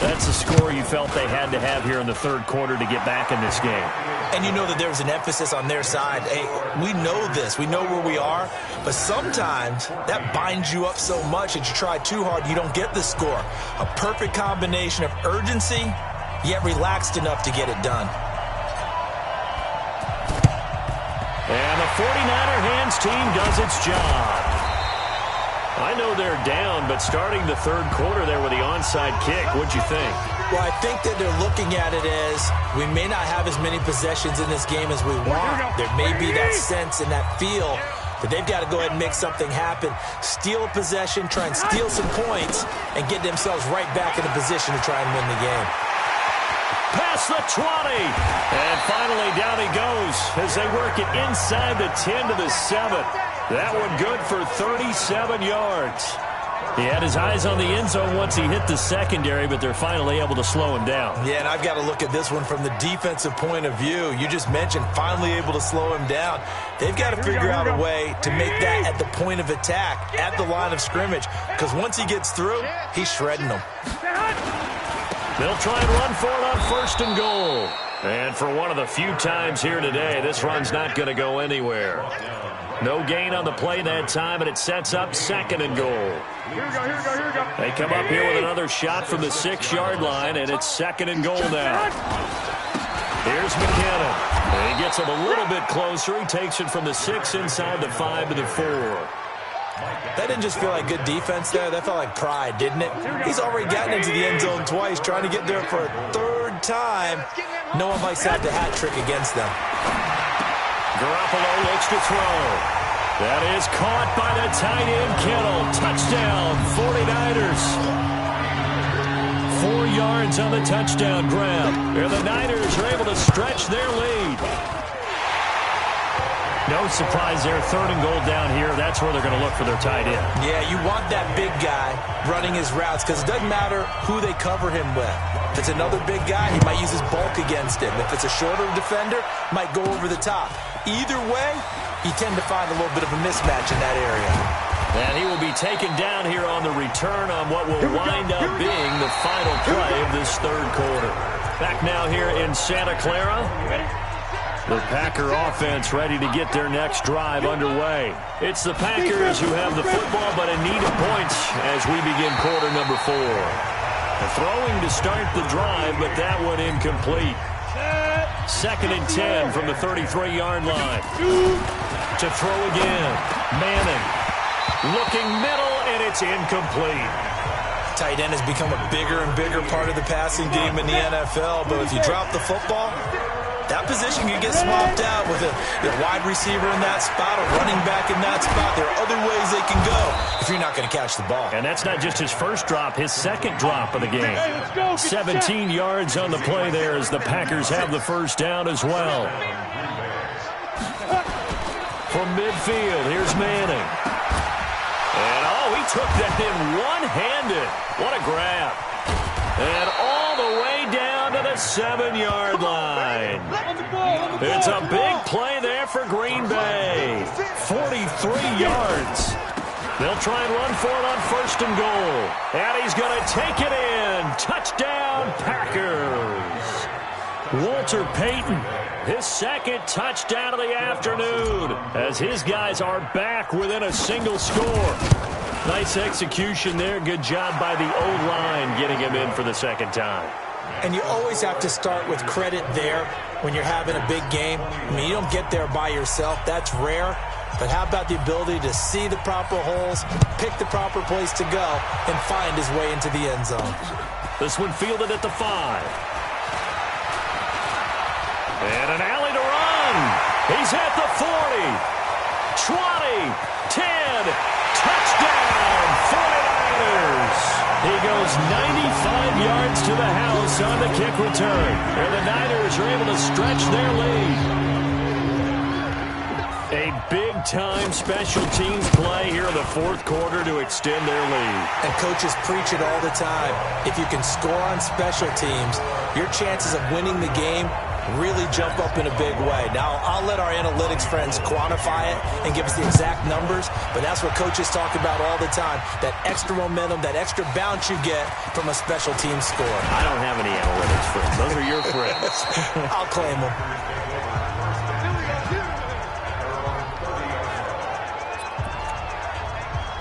That's a score you felt they had to have here in the third quarter to get back in this game. And you know that there was an emphasis on their side. Hey, we know this. We know where we are. But sometimes that binds you up so much that you try too hard, you don't get the score. A perfect combination of urgency, yet relaxed enough to get it done. And the 49er hands team does its job. I know they're down, but starting the third quarter there with the onside kick, what'd you think? Well, I think that they're looking at it as we may not have as many possessions in this game as we want. There may be that sense and that feel that they've got to go ahead and make something happen, steal a possession, try and steal some points, and get themselves right back in a position to try and win the game. Past the 20. And finally down he goes as they work it inside the 10 to the 7. That one good for 37 yards. He had his eyes on the end zone once he hit the secondary, but they're finally able to slow him down. Yeah, and I've got to look at this one from the defensive point of view. You just mentioned finally able to slow him down. They've got to figure out a way to make that at the point of attack, at the line of scrimmage, because once he gets through, he's shredding them. They'll try and run for it on 1st and goal. And for one of the few times here today, this run's not going to go anywhere. No gain on the play that time, and it sets up 2nd and goal. Here we go. They come up here with another shot from the 6-yard line, and it's 2nd and goal now. Here's McKinnon. And he gets him a little bit closer. He takes it from the 6 inside the 5 to the 4. That didn't just feel like good defense there. That felt like pride, didn't it? He's already gotten into the end zone twice, trying to get there for a 3rd time. No one likes to have the hat trick against them. Garoppolo looks to throw. That is caught by the tight end, Kittle. Touchdown, 49ers. 4 yards on the touchdown grab. And the Niners are able to stretch their lead. No surprise there, 3rd and goal down here. That's where they're going to look for their tight end. Yeah, you want that big guy running his routes because it doesn't matter who they cover him with. If it's another big guy, he might use his bulk against him. If it's a shorter defender, might go over the top. Either way, you tend to find a little bit of a mismatch in that area. And he will be taken down here on the return on what will wind up being the final play of this 3rd quarter. Back now here in Santa Clara. The Packer offense ready to get their next drive underway. It's the Packers who have the football, but in need of points as we begin quarter number 4. The throwing to start the drive, but that one incomplete. 2nd and 10 from the 33-yard line. To throw again. Manning. Looking middle, and it's incomplete. Tight end has become a bigger and bigger part of the passing game in the NFL, but if you drop the football, that position can get swapped out with a wide receiver in that spot, a running back in that spot. There are other ways they can go if you're not going to catch the ball. And that's not just his first drop, his 2nd drop of the game. 17 yards on the play there as the Packers have the first down as well. From midfield, here's Manning. And, he took that in one-handed. What a grab. And all the way down to the 7-yard line. It's a big play there for Green Bay. 43 yards. They'll try and run for it on 1st and goal. And he's going to take it in. Touchdown, Packers. Walter Payton, his 2nd touchdown of the afternoon, as his guys are back within a single score. Nice execution there. Good job by the O-line getting him in for the 2nd time. And you always have to start with credit there when you're having a big game. I mean, you don't get there by yourself. That's rare. But how about the ability to see the proper holes, pick the proper place to go, and find his way into the end zone? This one fielded at the 5. And an alley to run. He's at the 40. 20. 10. Touchdown, 49ers. He goes 95 yards to the house on the kick return. And the Niners are able to stretch their lead. A big-time special teams play here in the 4th quarter to extend their lead. And coaches preach it all the time. If you can score on special teams, your chances of winning the game really jump up in a big way. Now, I'll let our analytics friends quantify it and give us the exact numbers, but that's what coaches talk about all the time, that extra momentum, that extra bounce you get from a special team score. I don't have any analytics friends. Those are your friends. I'll claim them.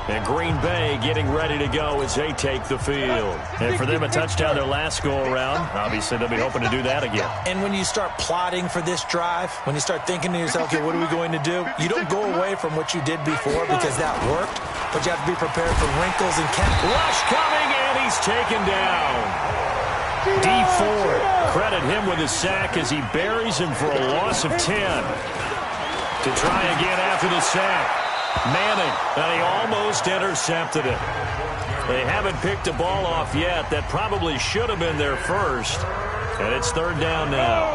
And Green Bay getting ready to go as they take the field. And for them, a touchdown their last go-around. Obviously, they'll be hoping to do that again. And when you start plotting for this drive, when you start thinking to yourself, okay, what are we going to do? You don't go away from what you did before because that worked, but you have to be prepared for wrinkles and rush coming, and he's taken down. Dee Ford, credit him with a sack as he buries him for a loss of 10. To try again after the sack. Manning, and he almost intercepted it. They haven't picked a ball off yet. That probably should have been their first. And it's 3rd down now.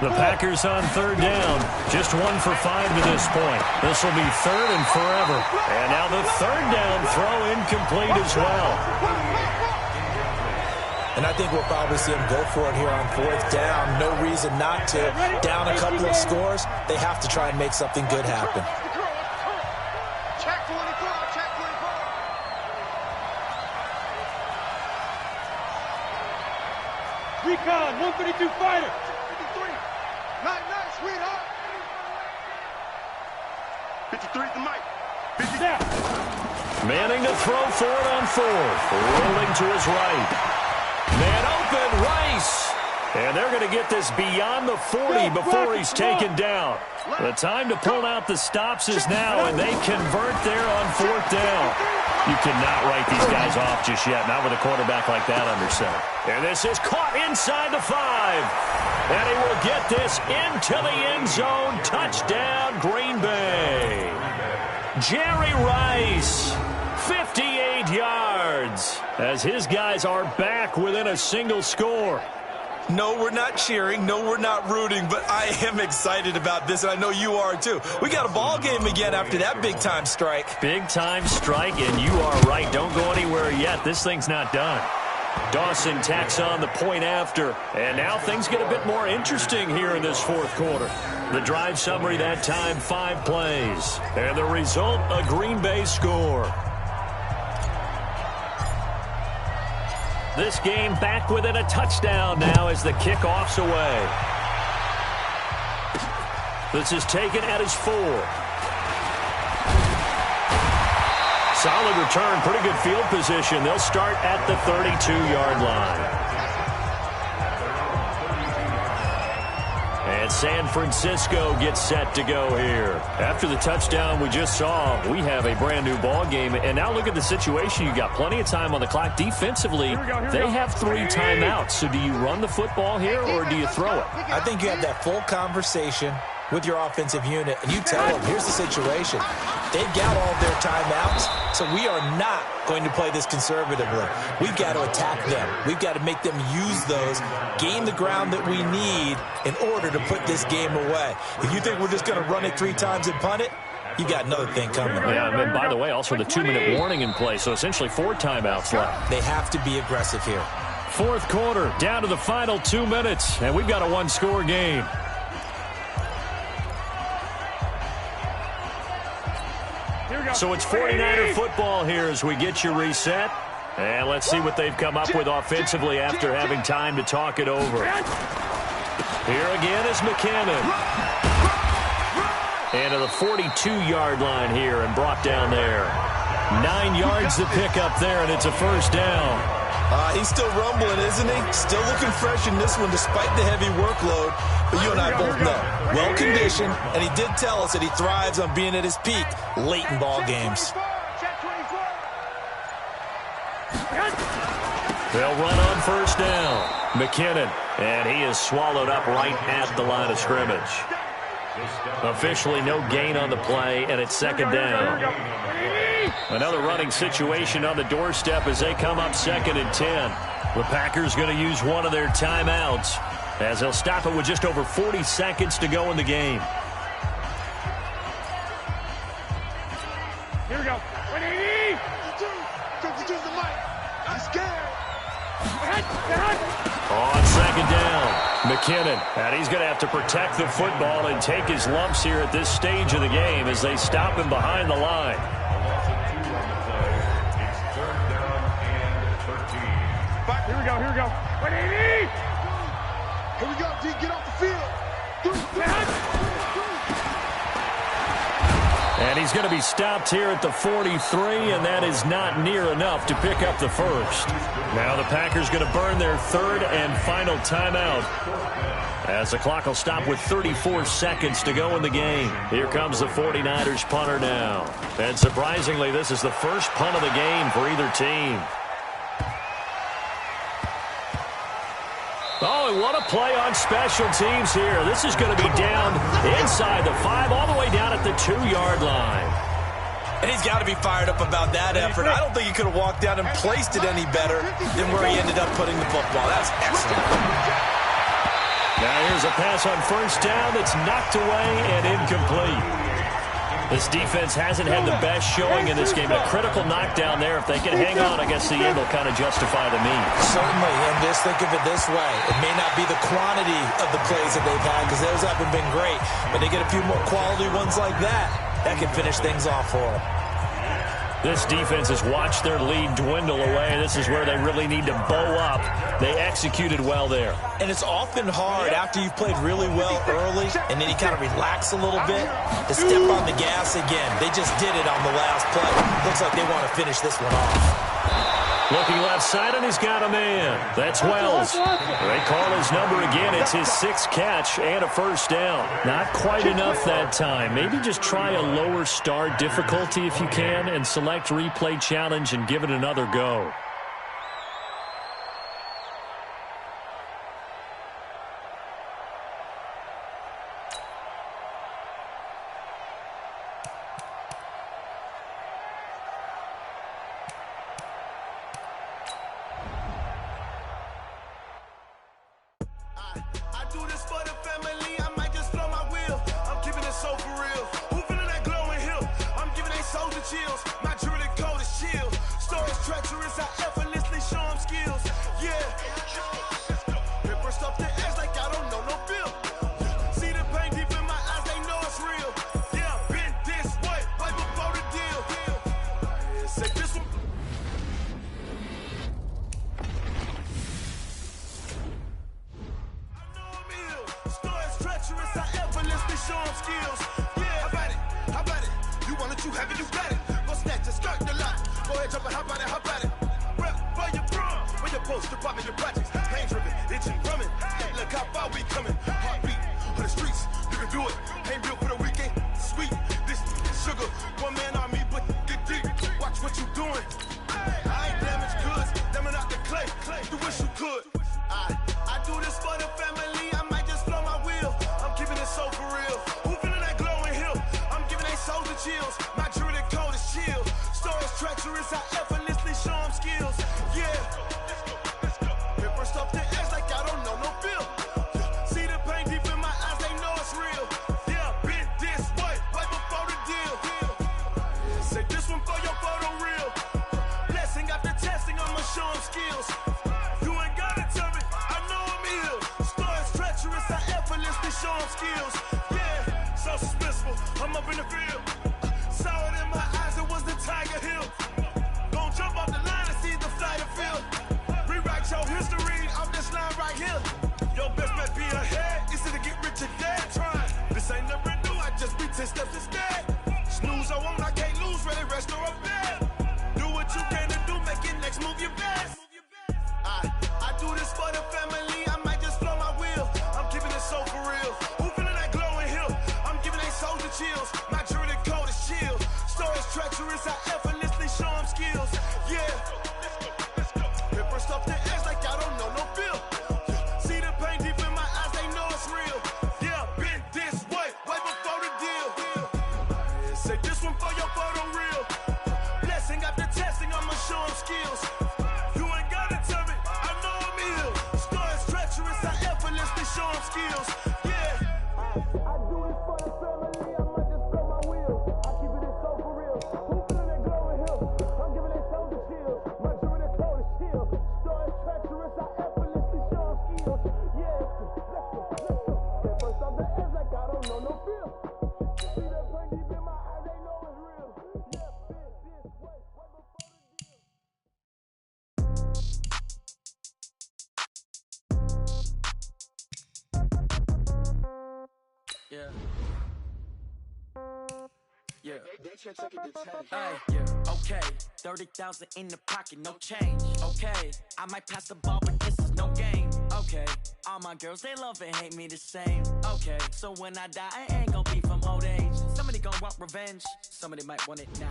The Packers on 3rd down. Just 1 for 5 to this point. This will be 3rd and forever. And now the 3rd down throw incomplete as well. And I think we'll probably see them go for it here on 4th down. No reason not to. Down a couple of scores, they have to try and make something good happen. Recon, 132 fighter. 53. Night, sweetheart. Manning to throw for it on fourth. Rolling to his right. Man open, Rice. And they're going to get this beyond the 40 before he's taken down. The time to pull out the stops is now, and they convert there on fourth down. You cannot write these guys off just yet, not with a quarterback like that under center. And this is caught inside the 5. And he will get this into the end zone. Touchdown, Green Bay. Jerry Rice, 58 yards, as his guys are back within a single score. No, we're not cheering. No, we're not rooting, but I am excited about this, and I know you are too. We got a ball game again after that big-time strike. Big-time strike, and you are right. Don't go anywhere yet. This thing's not done. Dawson tacks on the point after, and now things get a bit more interesting here in this fourth quarter. The drive summary that time, 5 plays, and the result, a Green Bay score. This game back within a touchdown now as the kickoff's away. This is taken at his 4. Solid return, pretty good field position. They'll start at the 32-yard line. And San Francisco gets set to go here. After the touchdown we just saw, we have a brand new ball game. And now look at the situation. You got plenty of time on the clock. Defensively, they have 3 timeouts. So do you run the football here or do you throw it? I think you have that full conversation with your offensive unit, and you tell them, here's the situation. They've got all their timeouts, so we are not going to play this conservatively. We've got to attack them. We've got to make them use those, gain the ground that we need in order to put this game away. If you think we're just going to run it 3 times and punt it, you got another thing coming. Yeah, and by the way, also the 2-minute warning in play, so essentially 4 timeouts left. They have to be aggressive here. Fourth quarter, down to the final 2 minutes, and we've got a 1-score game. So it's 49er football here as we get you reset. And let's see what they've come up with offensively after having time to talk it over. Here again is McKinnon. And to the 42-yard line here and brought down there. 9 yards to pick up there, and it's a first down. He's still rumbling, isn't he? Still looking fresh in this one despite the heavy workload. But you and I both know, well-conditioned, and he did tell us that he thrives on being at his peak late in ball games. They'll run on first down. McKinnon, and he is swallowed up right at the line of scrimmage. Officially no gain on the play, and it's second down. Another running situation on the doorstep as they come up 2nd and 10. The Packers going to use one of their timeouts as they'll stop it with just over 40 seconds to go in the game. Here we go. 180. 52 the mic. I'm scared. On second down, McKinnon. And he's going to have to protect the football and take his lumps here at this stage of the game as they stop him behind the line. Here we go, here we go. 180! Here we go, D, get off the field. And he's going to be stopped here at the 43, and that is not near enough to pick up the first. Now the Packers going to burn their 3rd and final timeout as the clock will stop with 34 seconds to go in the game. Here comes the 49ers punter now. And surprisingly, this is the first punt of the game for either team. Oh, and what a play on special teams here. This is going to be down inside the 5, all the way down at the 2-yard line. And he's got to be fired up about that effort. I don't think he could have walked down and placed it any better than where he ended up putting the football. That's excellent. Now here's a pass on first down that's knocked away and incomplete. This defense hasn't had the best showing in this game. A critical knockdown there. If they can hang on, I guess the end will kind of justify the means. Certainly, and just think of it this way. It may not be the quantity of the plays that they've had because those haven't been great, but they get a few more quality ones like that. That can finish things off for them. This defense has watched their lead dwindle away. This is where they really need to bow up. They executed well there. And it's often hard after you've played really well early and then you kind of relax a little bit to step on the gas again. They just did it on the last play. Looks like they want to finish this one off. Looking left side, and he's got a man. That's Wells. They call his number again. It's his 6th catch and a first down. Not quite enough that time. Maybe just try a lower start difficulty if you can and select replay challenge and give it another go. Okay, 30,000 in the pocket, no change. Okay, I might pass the ball, but this is no game. Okay, all my girls, they love and hate me the same. Okay, so when I die, I ain't gon' be from old age. Somebody gon' want revenge, somebody might want it now.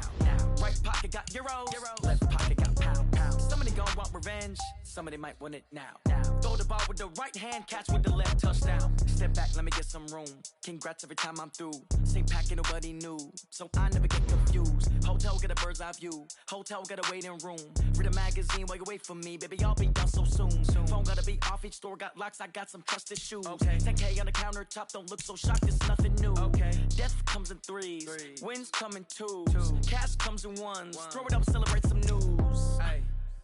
Right pocket got euros, left pocket got pound. Somebody gon' want revenge, somebody might want it now. Throw the ball with the right hand, catch with the left, touchdown. Step back, let me get some room. Congrats every time I'm through. Same packet, nobody knew, so I never get confused. Hotel get a bird's eye view, hotel get a waiting room. Read a magazine while you wait for me, baby, I'll be done so soon. Phone gotta be off, each store got locks, I got some trusted shoes. 10K on the countertop, don't look so shocked, it's nothing new. Death comes in threes, wins come in twos, cash comes in ones. Throw it up, celebrate some news.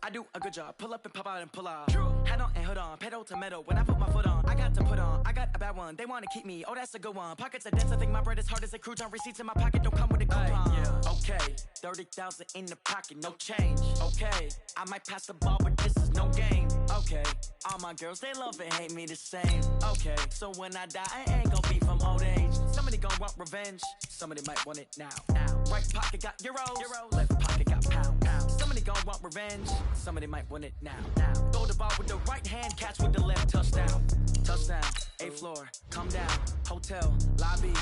I do a good job, pull up and pop out and pull out. Head on and hood on, pedal to metal. When I put my foot on, I got to put on. I got a bad one, they wanna keep me, oh that's a good one. Pockets are dense, I think my bread is hard as a crouton. Receipts in my pocket don't come with a coupon. Okay, 30,000 in the pocket, no change. Okay, I might pass the ball, but this is no game. Okay, all my girls, they love and hate me the same. Okay, so when I die, I ain't gon' be from old age. Somebody gon' want revenge, somebody might want it now. Right pocket got euros, left pocket got pound. Somebody gon' want revenge, somebody might want it now. Throw the ball with the right hand, catch with the left, touchdown. Touchdown, 8th floor, come down, hotel, lobby.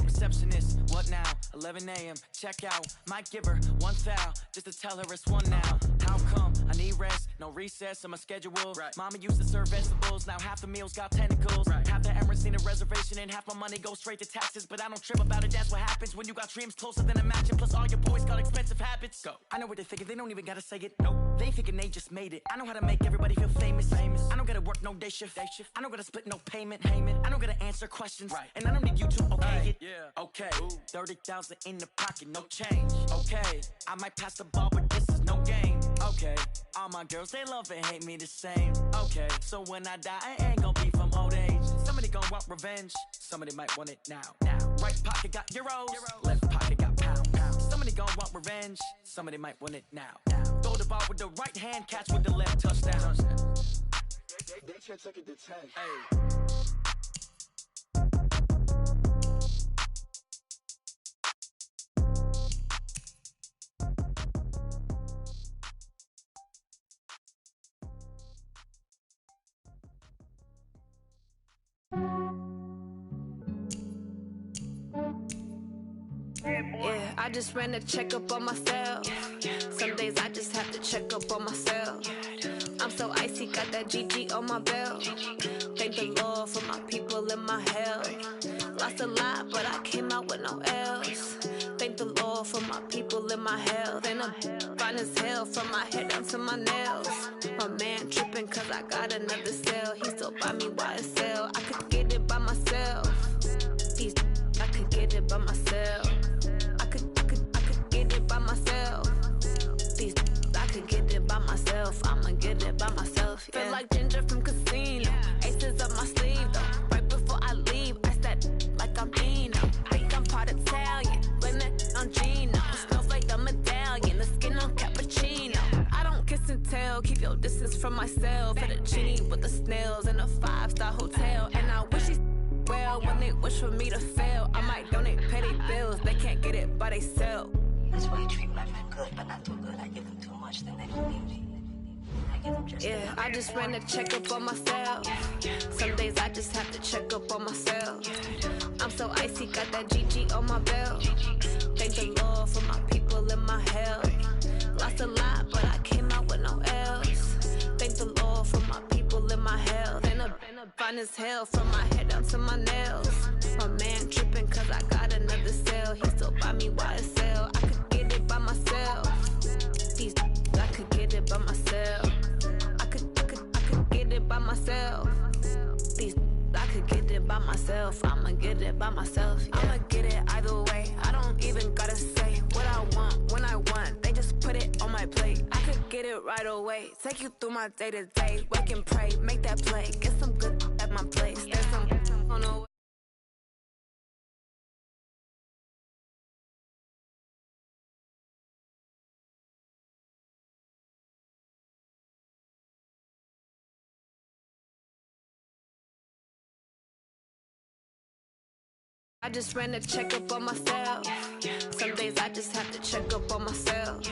Receptionist, what now? 11 a.m. check out. Might give her one foul just to tell her it's one now. How come? I need rest, no recess in my schedule. Right. Mama used to serve vegetables, now half the meals got tentacles. Right. Half the Emirates need a reservation and half my money goes straight to taxes. But I don't trip about it, that's what happens when you got dreams closer than a match. And plus all your boys got expensive habits. Go. I know what they thinking, they don't even gotta say it. Nope. They thinking they just made it. I know how to make everybody feel famous. I don't gotta work no day shift. I don't gotta split no payment. I don't gotta answer questions. Right. And I don't need you to okay it. Yeah. Okay, 30,000 in the pocket, no change. Okay, I might pass the ball, but this is no game. Okay, all my girls, they love and hate me the same. Okay, so when I die, I ain't gon' be from old age. Somebody gon' want revenge, somebody might want it now. Right pocket got euros, left pocket got pound. Somebody gon' want revenge, somebody might want it now. Throw the ball with the right hand, catch with the left, touchdown. They can't take it to 10. Hey. Yeah, I just ran a checkup on myself. Some days I just have to check up on myself. I'm so icy, got that GG on my belt. Thank the Lord for my people in my health. Lost a lot, but I came out with no L's. Thank the Lord for my people in my health. And I'm fine as hell from my head down to my nails. My man tripping cause I got another cell. He still buy me YSL. I could get it by myself. I could get it by myself. I could get it by myself. I could get it by myself. I'ma get it by myself. Yeah. Feel like Ginger from Casino. Aces up my sleeve though. Right before I leave, I said like I'm Dino. Think I'm part Italian. Blame it on Gino. Snowflake the medallion. The skin on cappuccino. I don't kiss and tell. Keep your distance from myself. At a genie with the snails in a 5-star hotel. And I wish he's well when they wish for me to fail. I might donate petty bills. They can't get it by themselves. That's why you treat my men good, but not too good. I give them too much, then they don't need me. I give them just yeah, I just ran a checkup on myself. Some days I just have to check up on myself. I'm so icy, got that GG on my belt. Thank the Lord for my people in my health. Lost a lot, but I came out with no L's. Thank the Lord for my people in my health. And I'm fine as hell from my head down to my nails. My man tripping cause I got another cell. He still buy me YSL. I could get it by myself. I could get it by myself. I could get it by myself. I could get it by myself. I'ma get it by myself. Yeah. I'ma get it either way. I don't even gotta say what I want when I want. They just put it on my plate. I could get it right away. Take you through my day to day. Wake and pray, make that play. Get some good at my place. There's some on the way. I just ran a checkup on myself. Some days I just have to check up on myself.